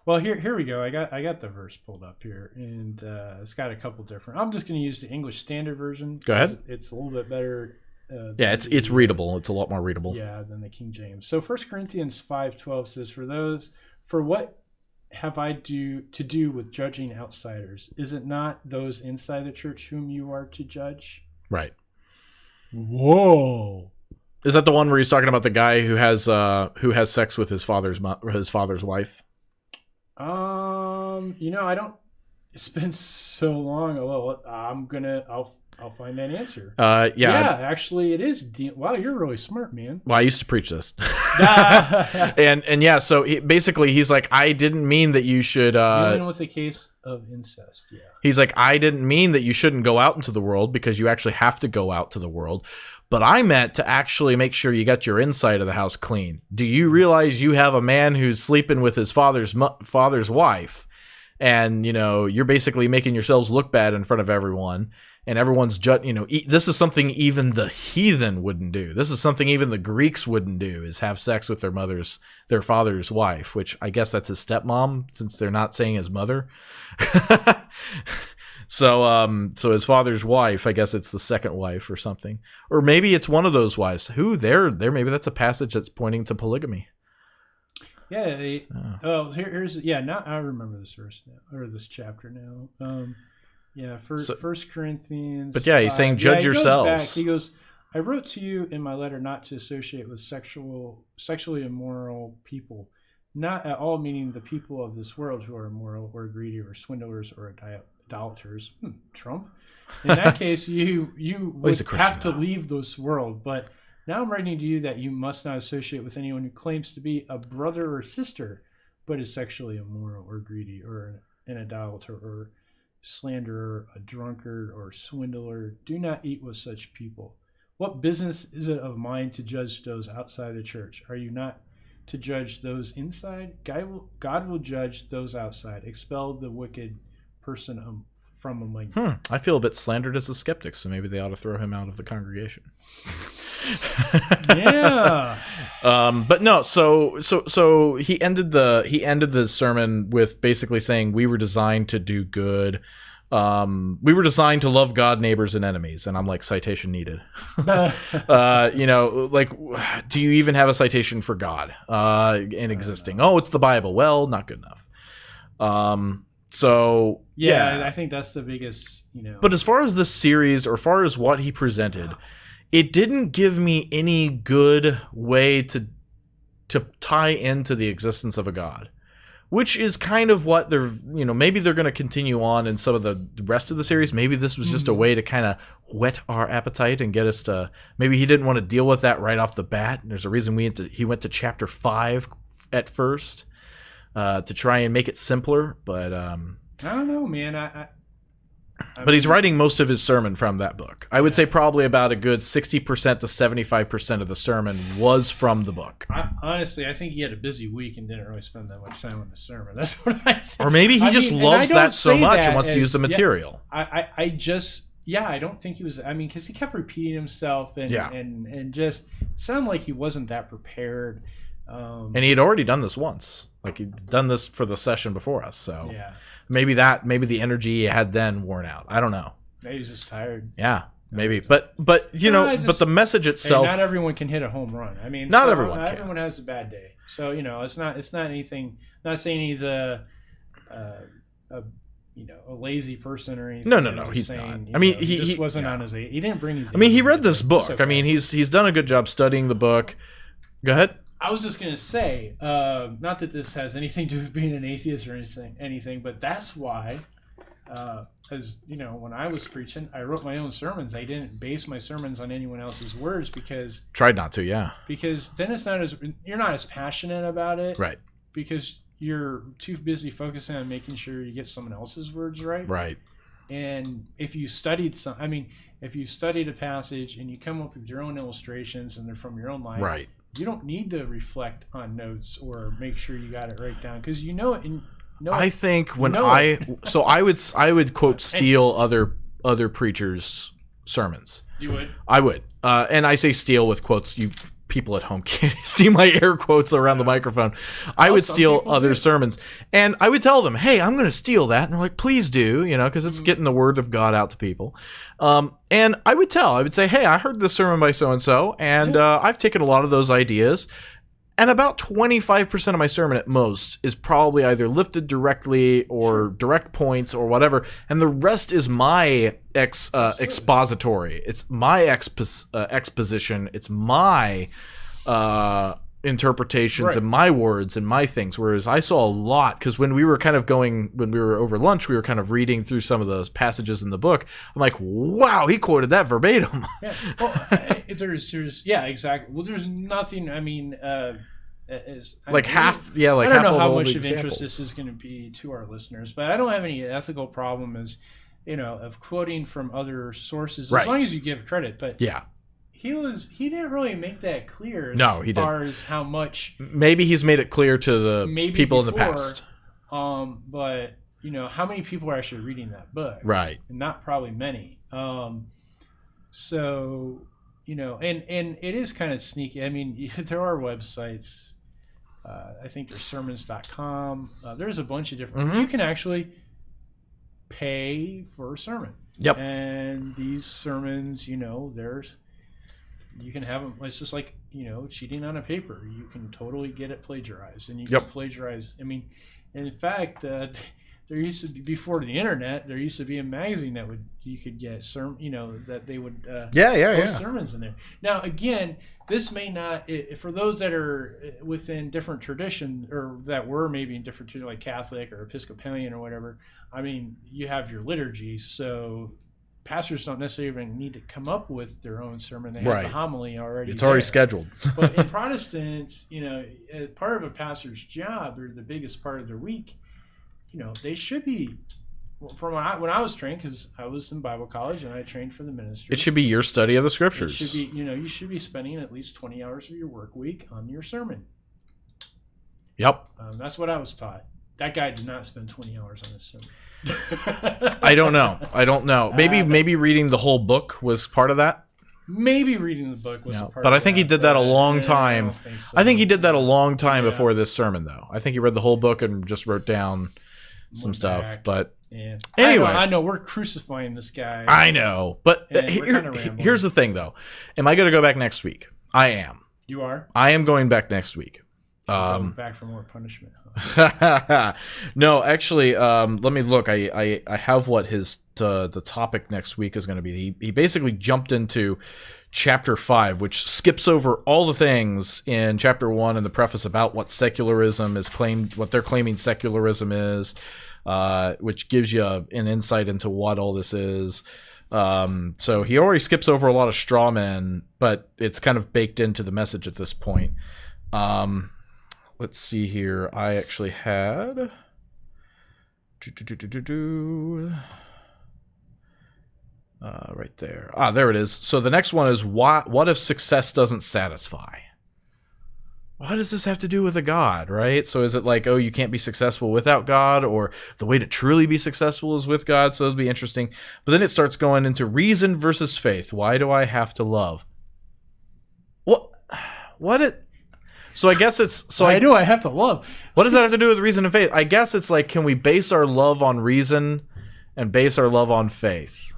Well, here we go. I got the verse pulled up here, and it's got a couple different. I'm just going to use the English Standard Version. Go ahead. It's a little bit better Yeah, it's readable. It's a lot more readable. Yeah, than the King James. So 1 Corinthians 5:12 says, For what have I to do with judging outsiders? Is it not those inside the church whom you are to judge? Right. Whoa. Is that the one where he's talking about the guy who has sex with his father's wife? I don't. It's been so long. Well, I'll find that answer. Yeah. Actually, it is. Wow, you're really smart, man. Well, I used to preach this, and yeah. So basically, he's like, I didn't mean that you should. Dealing with a case of incest. Yeah. He's like, I didn't mean that you shouldn't go out into the world, because you actually have to go out to the world. But I meant to actually make sure you got your inside of the house clean. Do you realize you have a man who's sleeping with his father's wife? And, you're basically making yourselves look bad in front of everyone. And everyone's this is something even the heathen wouldn't do. This is something even the Greeks wouldn't do, is have sex with their father's wife, which I guess that's his stepmom, since they're not saying his mother. So his father's wife, I guess it's the second wife or something. Or maybe it's one of those wives. Maybe that's a passage that's pointing to polygamy. Yeah. Now I remember this verse now, or this chapter now. First Corinthians. But yeah, he's saying, judge yourselves. He goes, I wrote to you in my letter not to associate with sexually immoral people, not at all meaning the people of this world who are immoral or greedy or swindlers or idolaters. Trump. In that case, you would have to leave this world. But now I'm writing to you that you must not associate with anyone who claims to be a brother or sister, but is sexually immoral or greedy or an idolater or slanderer, a drunkard or swindler. Do not eat with such people. What business is it of mine to judge those outside the church? Are you not to judge those inside? God will judge those outside. Expel the wicked person from among you. I feel a bit slandered as a skeptic, so maybe they ought to throw him out of the congregation. Yeah. But no, so he ended the sermon with basically saying we were designed to do good. We were designed to love God, neighbors, and enemies. And I'm like, citation needed. Do you even have a citation for God in existing? Oh, it's the Bible. Well, not good enough. So yeah, I think that's the biggest, But as far as this series, or far as what he presented, it didn't give me any good way to tie into the existence of a God, which is kind of what they're, maybe they're going to continue on in some of the rest of the series. Maybe this was just a way to kind of whet our appetite and get us to, maybe he didn't want to deal with that right off the bat. There's a reason he went to chapter 5 at first. To try and make it simpler, but I don't know, man. But he's writing most of his sermon from that book. I would say probably about a good 60% to 75% of the sermon was from the book. Honestly, I think he had a busy week and didn't really spend that much time on the sermon. That's what I think. Or maybe he just loves that so much and wants to use the material. I don't think he was. I mean, because he kept repeating himself and just sounded like he wasn't that prepared. And he had already done this once. Like, he'd done this for the session before us. So maybe the energy he had then worn out. I don't know. Maybe he's just tired. Yeah, maybe. But but the message itself. Not everyone can hit a home run. I mean, everyone has a bad day. So it's not anything. Not saying he's a lazy person or anything. No, he's not. I mean, he just wasn't on his. He didn't bring his. I mean, he read this book. Okay. I mean, he's done a good job studying the book. Go ahead. I was just going to say, not that this has anything to do with being an atheist or anything, but that's why, as when I was preaching, I wrote my own sermons. I didn't base my sermons on anyone else's words because... Tried not to, yeah. Because then you're not as passionate about it. Right. Because you're too busy focusing on making sure you get someone else's words right. Right. And if you studied if you studied a passage and you come up with your own illustrations and they're from your own life... Right. You don't need to reflect on notes or make sure you got it right down because you know it. I think when I would quote steal other preachers' sermons. You would. I would, and I say steal with quotes. You people at home can't see my air quotes around the microphone. I would steal other sermons, and I would tell them, "Hey, I'm going to steal that," and they're like, "Please do," because it's getting the word of God out to people. And I would say, "Hey, I heard this sermon by so and so, and I've taken a lot of those ideas." And about 25% of my sermon at most is probably either lifted directly or direct points or whatever. And the rest is my expository. It's my exposition. It's my interpretations and my words and my things. Whereas I saw a lot, because when we were over lunch, we were kind of reading through some of those passages in the book. I'm like, wow, he quoted that verbatim. Yeah. Well, yeah, exactly. Well, there's nothing, I mean, I don't know how much of interest this is going to be to our listeners, but I don't have any ethical problem of quoting from other sources, as long as you give credit. But yeah. He didn't really make that clear as far as how much. Maybe he's made it clear to the people in the past. But how many people are actually reading that book? Right. And not probably many. So, and it is kind of sneaky. I mean, there are websites. I think there's sermons.com. There's a bunch of different. You can actually pay for a sermon. Yep. And these sermons, you can have them. It's just like cheating on a paper. You can totally get it plagiarized, and you can plagiarize. I mean, in fact, there used to be, before the internet, there used to be a magazine that you could get that they would post sermons in there. Now, again, this may not, for those that are within different tradition, or that were maybe in different tradition, like Catholic or Episcopalian or whatever. I mean, you have your liturgy, so pastors don't necessarily even need to come up with their own sermon. They have the homily already. It's already scheduled. But in Protestants, part of a pastor's job, or the biggest part of their week, they should be. From when I was trained, because I was in Bible college and I trained for the ministry. It should be your study of the scriptures. It should be, you should be spending at least 20 hours of your work week on your sermon. Yep. That's what I was taught. That guy did not spend 20 hours on his sermon. I don't know. Maybe reading the whole book was part of that. Maybe reading the book was part of that. But I think he did that a long time. I think he did that a long time before this sermon, though. I think he read the whole book and just wrote down some stuff. But anyway, I know we're crucifying this guy. I know, but here's the thing, though. Am I going to go back next week? I am. You are? I am going back next week. Going back for more punishment. Huh? No, actually, let me look. I have what the topic next week is going to be. He basically jumped into chapter 5, which skips over all the things in chapter 1 in the preface about what secularism is claimed, what they're claiming secularism is, which gives you an insight into what all this is. So he already skips over a lot of straw men, but it's kind of baked into the message at this point. Let's see here. I actually had right there. There it is. So the next one is what if success doesn't satisfy? What does this have to do with a God, right? So is it like, oh, you can't be successful without God, or the way to truly be successful is with God? So it'll be interesting. But then it starts going into reason versus faith. Why do I have to love? So I guess it's so. Why do I have to love? What does that have to do with reason and faith? I guess it's like, can we base our love on reason and base our love on faith?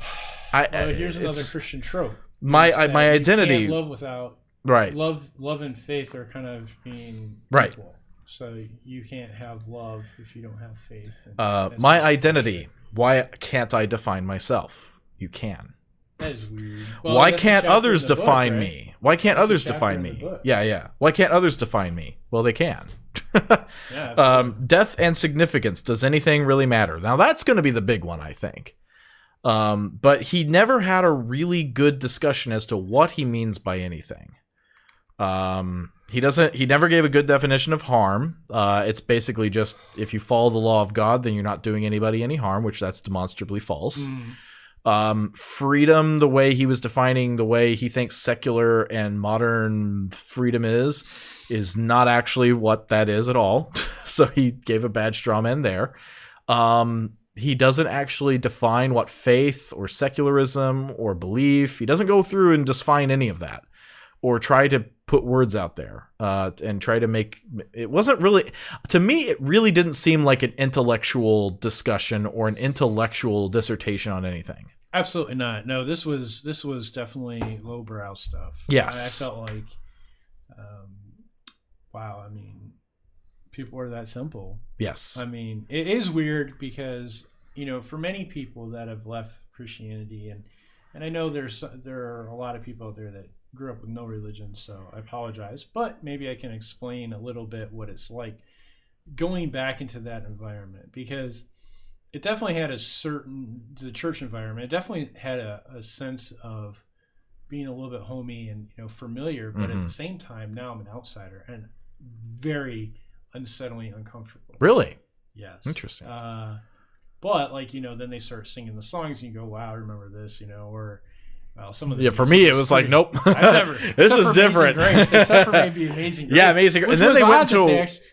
Here's another Christian trope. My identity. You can't love without love and faith are kind of being equal. So you can't have love if you don't have faith. My identity. Why can't I define myself? You can. That is weird. Well, why can't others define me? Why can't others define me? Yeah. Why can't others define me? Well, they can. Death and significance. Does anything really matter? Now, that's going to be the big one, I think. But he never had a really good discussion as to what he means by anything. He never gave a good definition of harm. It's basically just, if you follow the law of God, then you're not doing anybody any harm, which that's demonstrably false. Freedom, the way he was defining the way he thinks secular and modern freedom is not actually what that is at all. So he gave a bad straw man there. He doesn't actually define what faith or secularism or belief. He doesn't go through and define any of that. or try to put words out there and try to make it. Wasn't really, to me, it really didn't seem like an intellectual discussion or an intellectual dissertation on anything. Absolutely not. No, this was definitely lowbrow stuff. Yes. I felt like, wow, I mean, people are that simple. Yes. I mean, it is weird because, you know, for many people that have left Christianity, and I know there are a lot of people out there that grew up with no religion, so I apologize, but maybe I can explain a little bit what it's like going back into that environment, because it definitely had the church environment, it definitely had a sense of being a little bit homey and, you know, familiar, but at the same time, now I'm an outsider and very unsettling, uncomfortable. Really? Yes. Interesting. But, like, you know, then they start singing the songs and you go, wow, I remember this, you know, or well, some of the for me it was like, nope. I've never. This is different. Except for maybe Amazing Grace. Yeah, Amazing Grace. And then they went to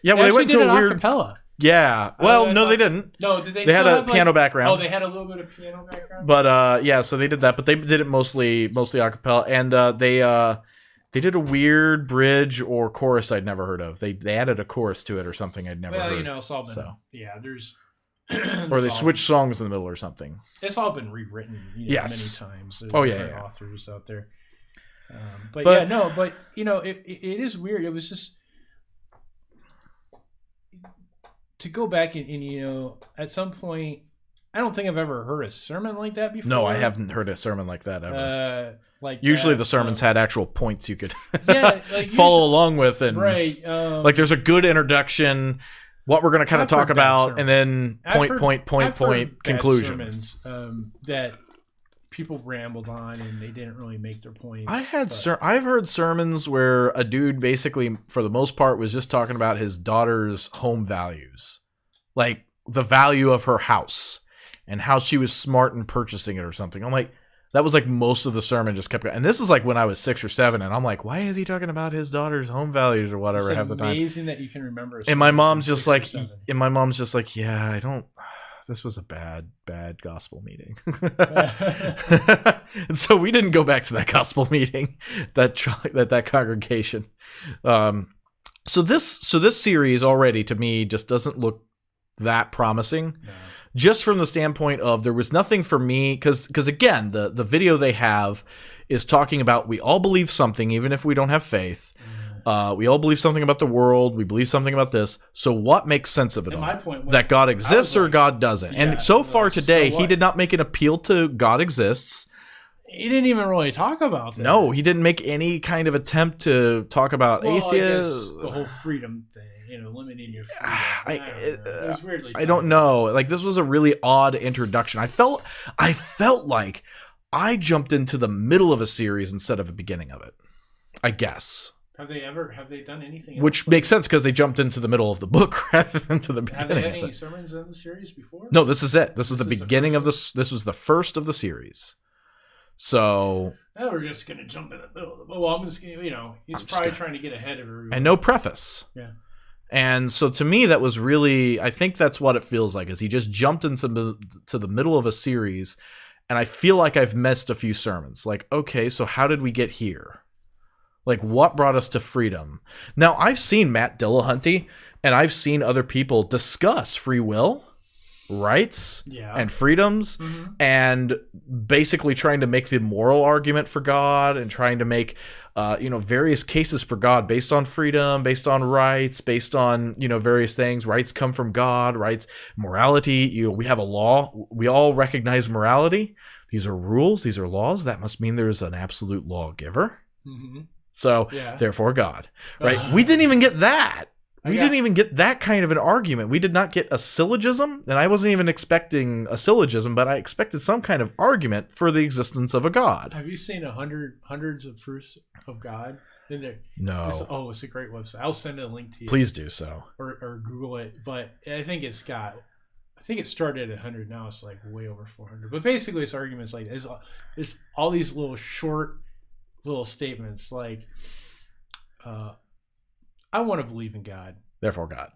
they went to a weird acapella. Yeah. Well, no, they didn't. No, did they? They had a piano background. Oh, they had a little bit of piano background. But yeah, so they did that, but they did it mostly a cappella, and they did a weird bridge or chorus I'd never heard of. They added a chorus to it or something I'd never heard. Well, you know, it's all been there's or they switched songs in the middle or something. It's all been rewritten, you know, many times. There's authors out there. But yeah, no, but you know, it is weird. It was just to go back and you know, at some point, I don't think I've ever heard a sermon like that before. No, I haven't heard a sermon like that ever. Like usually the sermons had actual points you could like follow along with, and right. Like there's a good introduction, what we're going to kind of talk about, and then point conclusion. Sermons, that people rambled on and they didn't really make their points. I've heard sermons where a dude basically, for the most part, was just talking about his daughter's home values, like the value of her house and how she was smart in purchasing it or something. I'm like, that was like most of the sermon just kept going. And this is like when I was 6 or 7, and I'm like, why is he talking about his daughter's home values or whatever half the time? It's amazing that you can remember. And my mom's just like, yeah, I don't. This was a bad gospel meeting. And so we didn't go back to that gospel meeting, that congregation. So this series already to me just doesn't look that promising. No. Just from the standpoint of there was nothing for me, because again, the video they have is talking about we all believe something even if we don't have faith. We all believe something about the world. We believe something about this. So what makes sense of it all? My point was, that God exists or God doesn't. Yeah, and so far today, he did not make an appeal to God exists. He didn't even really talk about that. No, he didn't make any kind of attempt to talk about atheists. The whole freedom thing, you know, limiting your freedom. It was weirdly I don't know. Like, this was a really odd introduction. I felt like I jumped into the middle of a series instead of the beginning of it, I guess. Have they done anything else? Which makes sense because they jumped into the middle of the book rather than to the beginning. Have they had any sermons in the series before? No, this is it. This is the beginning of this. This was the first of the series. So now we're just gonna jump in the middle of the book. Well, I'm just gonna, you know, he's probably trying to get ahead of everyone. And no preface. Yeah. And so to me, that was really, I think that's what it feels like, is he just jumped into the middle of a series, and I feel like I've missed a few sermons. Like, okay, so how did we get here? Like, what brought us to freedom? Now, I've seen Matt Dillahunty, and I've seen other people discuss free will, rights, and freedoms, and basically trying to make the moral argument for God and trying to make, various cases for God based on freedom, based on rights, based on, various things. Rights come from God, rights, morality. We have a law. We all recognize morality. These are rules. These are laws. That must mean there's an absolute lawgiver. Mm-hmm. So, therefore, God. Right? We didn't even get that. We didn't even get that kind of an argument. We did not get a syllogism, and I wasn't even expecting a syllogism, but I expected some kind of argument for the existence of a God. Have you seen hundreds of proofs of God in there? No. It's a great website. I'll send a link to you. Please do so. Or Google it. But I think it started at 100. Now it's like way over 400. But basically, it's arguments like it's all these little short little statements like, I want to believe in God. Therefore God.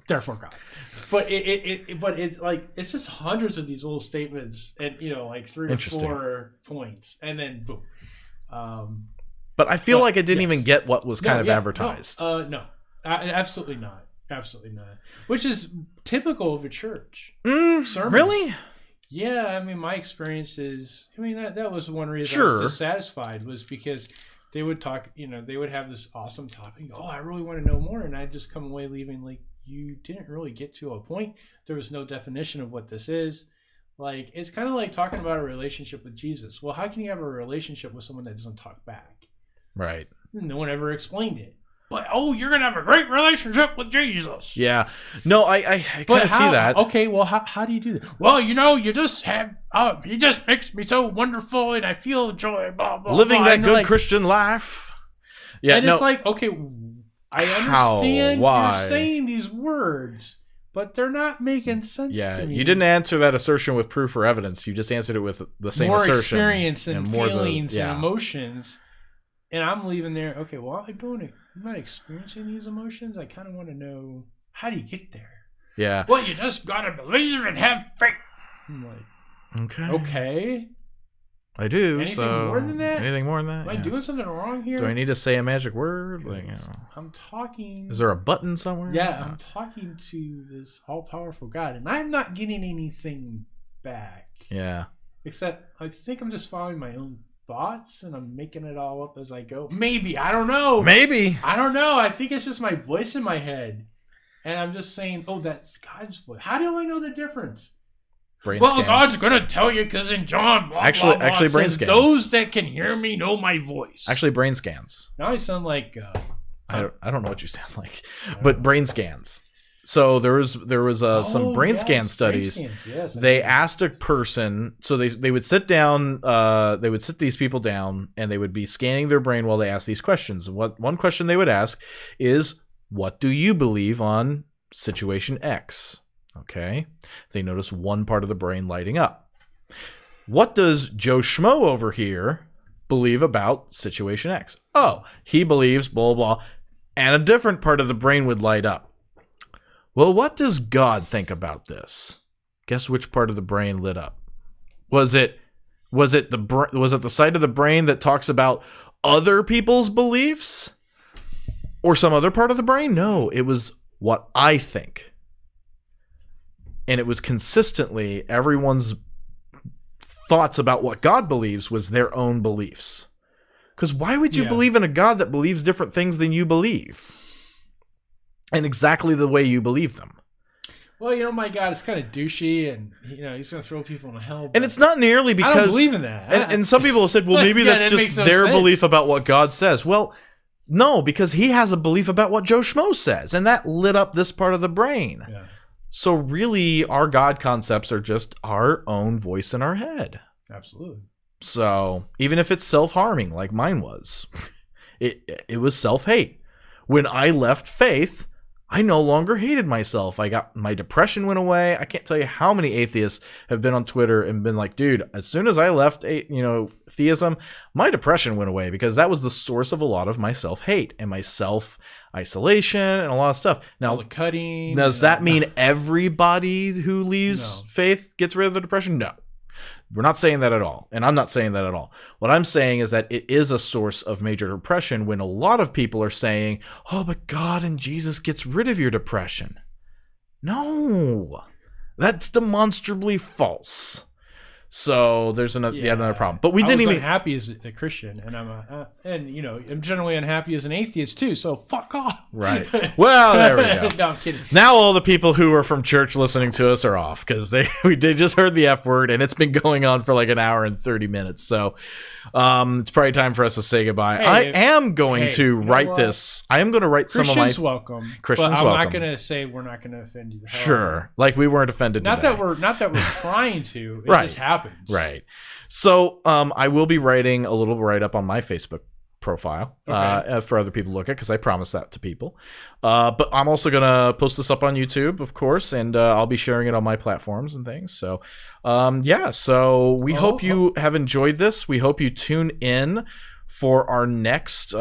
But it's like, it's just hundreds of these little statements and, like 3 or 4 points. And then boom. But I feel like it didn't yes. even get what was kind of yeah, advertised. No, absolutely not. Absolutely not. Which is typical of a church. Sermons. Really? Yeah, I mean, my experience is, I mean, that was one reason I Sure. was dissatisfied, was because they would talk, they would have this awesome topic. Oh, I really want to know more. And I'd just come away leaving like, you didn't really get to a point. There was no definition of what this is. Like, it's kind of like talking about a relationship with Jesus. Well, how can you have a relationship with someone that doesn't talk back? Right. No one ever explained it. But, you're going to have a great relationship with Jesus. Yeah. No, I kind of see that. Okay, well, how do you do that? Well, you just have, he just makes me so wonderful and I feel joy, blah, blah, Living blah. that And good like, Christian life. Yeah, and no. it's like, okay, I understand Why? you're saying these words, but they're not making sense to me. You didn't answer that assertion with proof or evidence. You just answered it with the same more assertion. Experience and more feelings and emotions. And I'm leaving there, okay, well, I'm not experiencing these emotions. I kind of want to know, how do you get there? Yeah. Well, you just got to believe and have faith. I'm like, Okay. Okay. I do. Anything more than that? Anything more than that? Am I doing something wrong here? Do I need to say a magic word? Like, I'm talking. Is there a button somewhere? Yeah, I'm talking to this all-powerful God, and I'm not getting anything back. Yeah. Except I think I'm just following my own thoughts, and I'm making it all up as I go. Maybe. I don't know. Maybe. I don't know. I think it's just my voice in my head. And I'm just saying, that's God's voice. How do I know the difference? Brain scans. God's going to tell you because in John, blah, actually, blah, blah, brain says, scans. those that can hear me know my voice. Actually, brain scans. Now I sound like... I don't know what you sound like, but brain scans. So there was some brain scan studies. Brain scans, yes, they asked a person, so they would sit down, they would sit these people down, and they would be scanning their brain while they asked these questions. One question they would ask is, what do you believe on situation X? Okay. They notice one part of the brain lighting up. What does Joe Schmo over here believe about situation X? Oh, he believes blah, blah, blah. And a different part of the brain would light up. Well, what does God think about this? Guess which part of the brain lit up? Was it the side of the brain that talks about other people's beliefs? Or some other part of the brain? No, it was what I think. And it was consistently everyone's thoughts about what God believes was their own beliefs. Because why would you believe in a God that believes different things than you believe? And exactly the way you believe them. Well, my God is kind of douchey, and he's going to throw people in hell. And it's not nearly because... I don't believe in that. And some people have said, well, maybe that's just their belief about what God says. Well, no, because he has a belief about what Joe Schmo says, and that lit up this part of the brain. Yeah. So really, our God concepts are just our own voice in our head. Absolutely. So even if it's self-harming, like mine was, it was self-hate. When I left faith, I no longer hated myself. My depression went away. I can't tell you how many atheists have been on Twitter and been like, dude, as soon as I left, theism, my depression went away because that was the source of a lot of my self-hate and my self-isolation and a lot of stuff. Now, all the cutting. Does that mean everybody who leaves faith gets rid of the depression? No. We're not saying that at all, and I'm not saying that at all. What I'm saying is that it is a source of major depression when a lot of people are saying, oh, but God and Jesus gets rid of your depression. No, that's demonstrably false. So there's yet another problem. But we didn't even unhappy as a Christian, and I'm generally unhappy as an atheist too. So fuck off. Right. Well, there we go. No, I'm kidding. Now all the people who are from church listening to us are off because they just heard the F word and it's been going on for like an hour and 30 minutes. So it's probably time for us to say goodbye. Hey, I am going to write this. I am going to write some of my welcome. Christians but I'm welcome. not going to say we're not going to offend you. Sure. Like we weren't offended not today. that we're trying to. It Right. just happens. Right. So I will be writing a little write-up on my Facebook profile for other people to look at because I promised that to people. But I'm also going to post this up on YouTube, of course, and I'll be sharing it on my platforms and things. So, so we hope you have enjoyed this. We hope you tune in for our next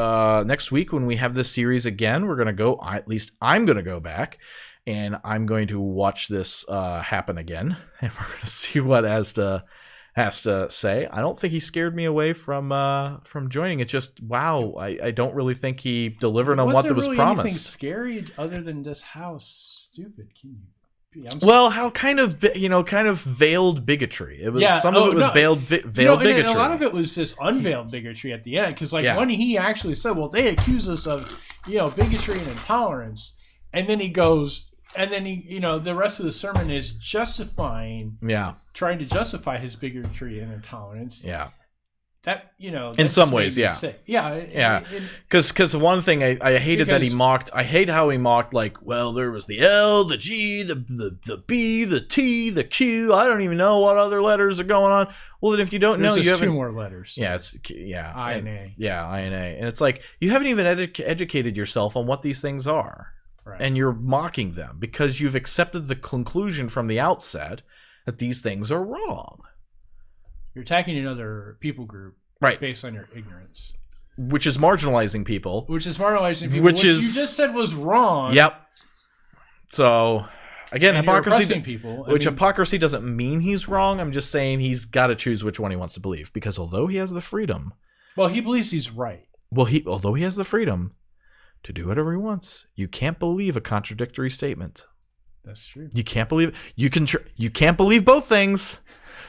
week when we have this series again. We're going to go, at least I'm going to go back, and I'm going to watch this happen again, and we're going to see what has to say. I don't think he scared me away from joining. It's just, wow, I don't really think he delivered on what was really promised. Anything scary other than just how stupid can you be? Well, how kind of veiled bigotry. It was some of it was veiled bigotry. And a lot of it was just unveiled bigotry at the end, because when he actually said, "Well, they accuse us of bigotry and intolerance," and then he goes. And then the rest of the sermon is trying to justify his bigotry and intolerance. Yeah. That, in some ways, yeah. Sick. Yeah. Yeah. Because one thing I hated that he mocked, I hate how he mocked, like, well, there was the L, the G, the B, the T, the Q. I don't even know what other letters are going on. Well, then if you don't know, you have 2 more letters. Yeah. I and A. Yeah. I and A. And it's like, you haven't even educated yourself on what these things are. Right. And you're mocking them because you've accepted the conclusion from the outset that these things are wrong. You're attacking another people group, right, based on your ignorance, which is marginalizing people. Which you just said was wrong. Yep. So, again, and hypocrisy. People. Hypocrisy doesn't mean he's wrong. I'm just saying he's got to choose which one he wants to believe, because although he has the freedom, well, he believes he's right. Well, although he has the freedom to do whatever he wants, you can't believe a contradictory statement. That's true. You can't believe you can't believe both things.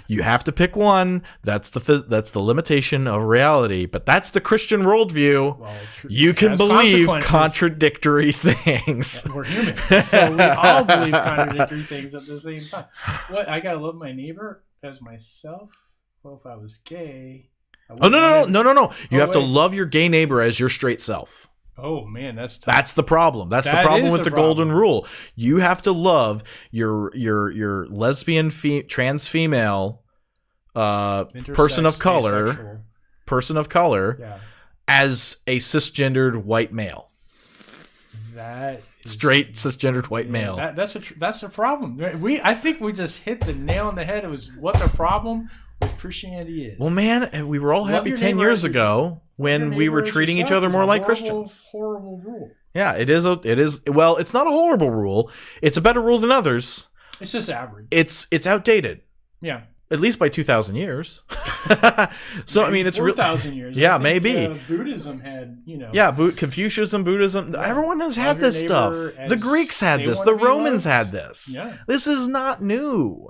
You have to pick one. That's the limitation of reality. But that's the Christian worldview. Well, you can believe contradictory things. We're human, so we all believe contradictory things at the same time. What? I gotta love my neighbor as myself. Well, if I was gay. Oh no! You have to love your gay neighbor as your straight self. Oh man, that's tough. That's the problem. That's the problem with the golden rule. You have to love your lesbian, trans female, person of color, as a cisgendered white male. Straight cisgendered white male. That's a problem. I think we just hit the nail on the head. It was what the problem with Christianity is. Well, man, we were all happy 10 years ago when we were treating each other more like Christians. Horrible rule. Yeah, it is. Well, it's not a horrible rule. It's a better rule than others. It's just average. It's outdated. Yeah. At least by 2,000 years. So maybe, I mean, it's 4,000 years. Yeah, maybe. Buddhism had, Yeah, Confucianism, Buddhism. Everyone has had this stuff. The Greeks had this. The Romans had this. Yeah. This is not new.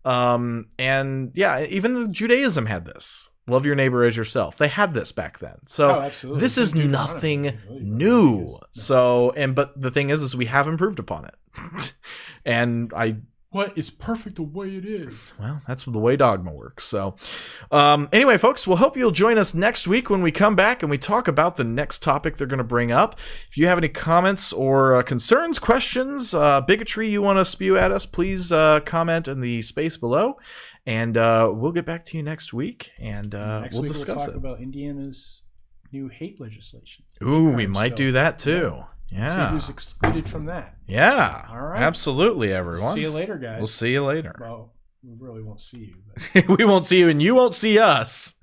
And yeah, even Judaism had this. Love your neighbor as yourself. They had this back then. So this is nothing new. So, but the thing is we have improved upon it. And what is perfect the way it is? Well, that's the way dogma works. So anyway, folks, we'll hope you'll join us next week when we come back and we talk about the next topic they're going to bring up. If you have any comments or concerns, questions, bigotry you want to spew at us, please comment in the space below. And we'll get back to you next week, and we'll discuss it. We'll talk about Indiana's new hate legislation. Ooh, we might do that too. Yeah. See who's excluded from that. Yeah. All right. Absolutely, everyone. See you later, guys. We'll see you later. Well, we really won't see you. But... we won't see you, and you won't see us.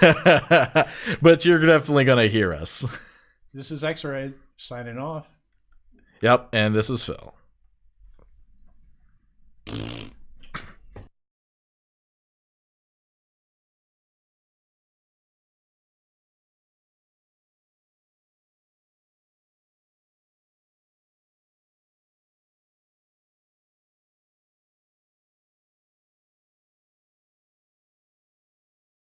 But you're definitely going to hear us. This is ExRev signing off. Yep, and this is Phil.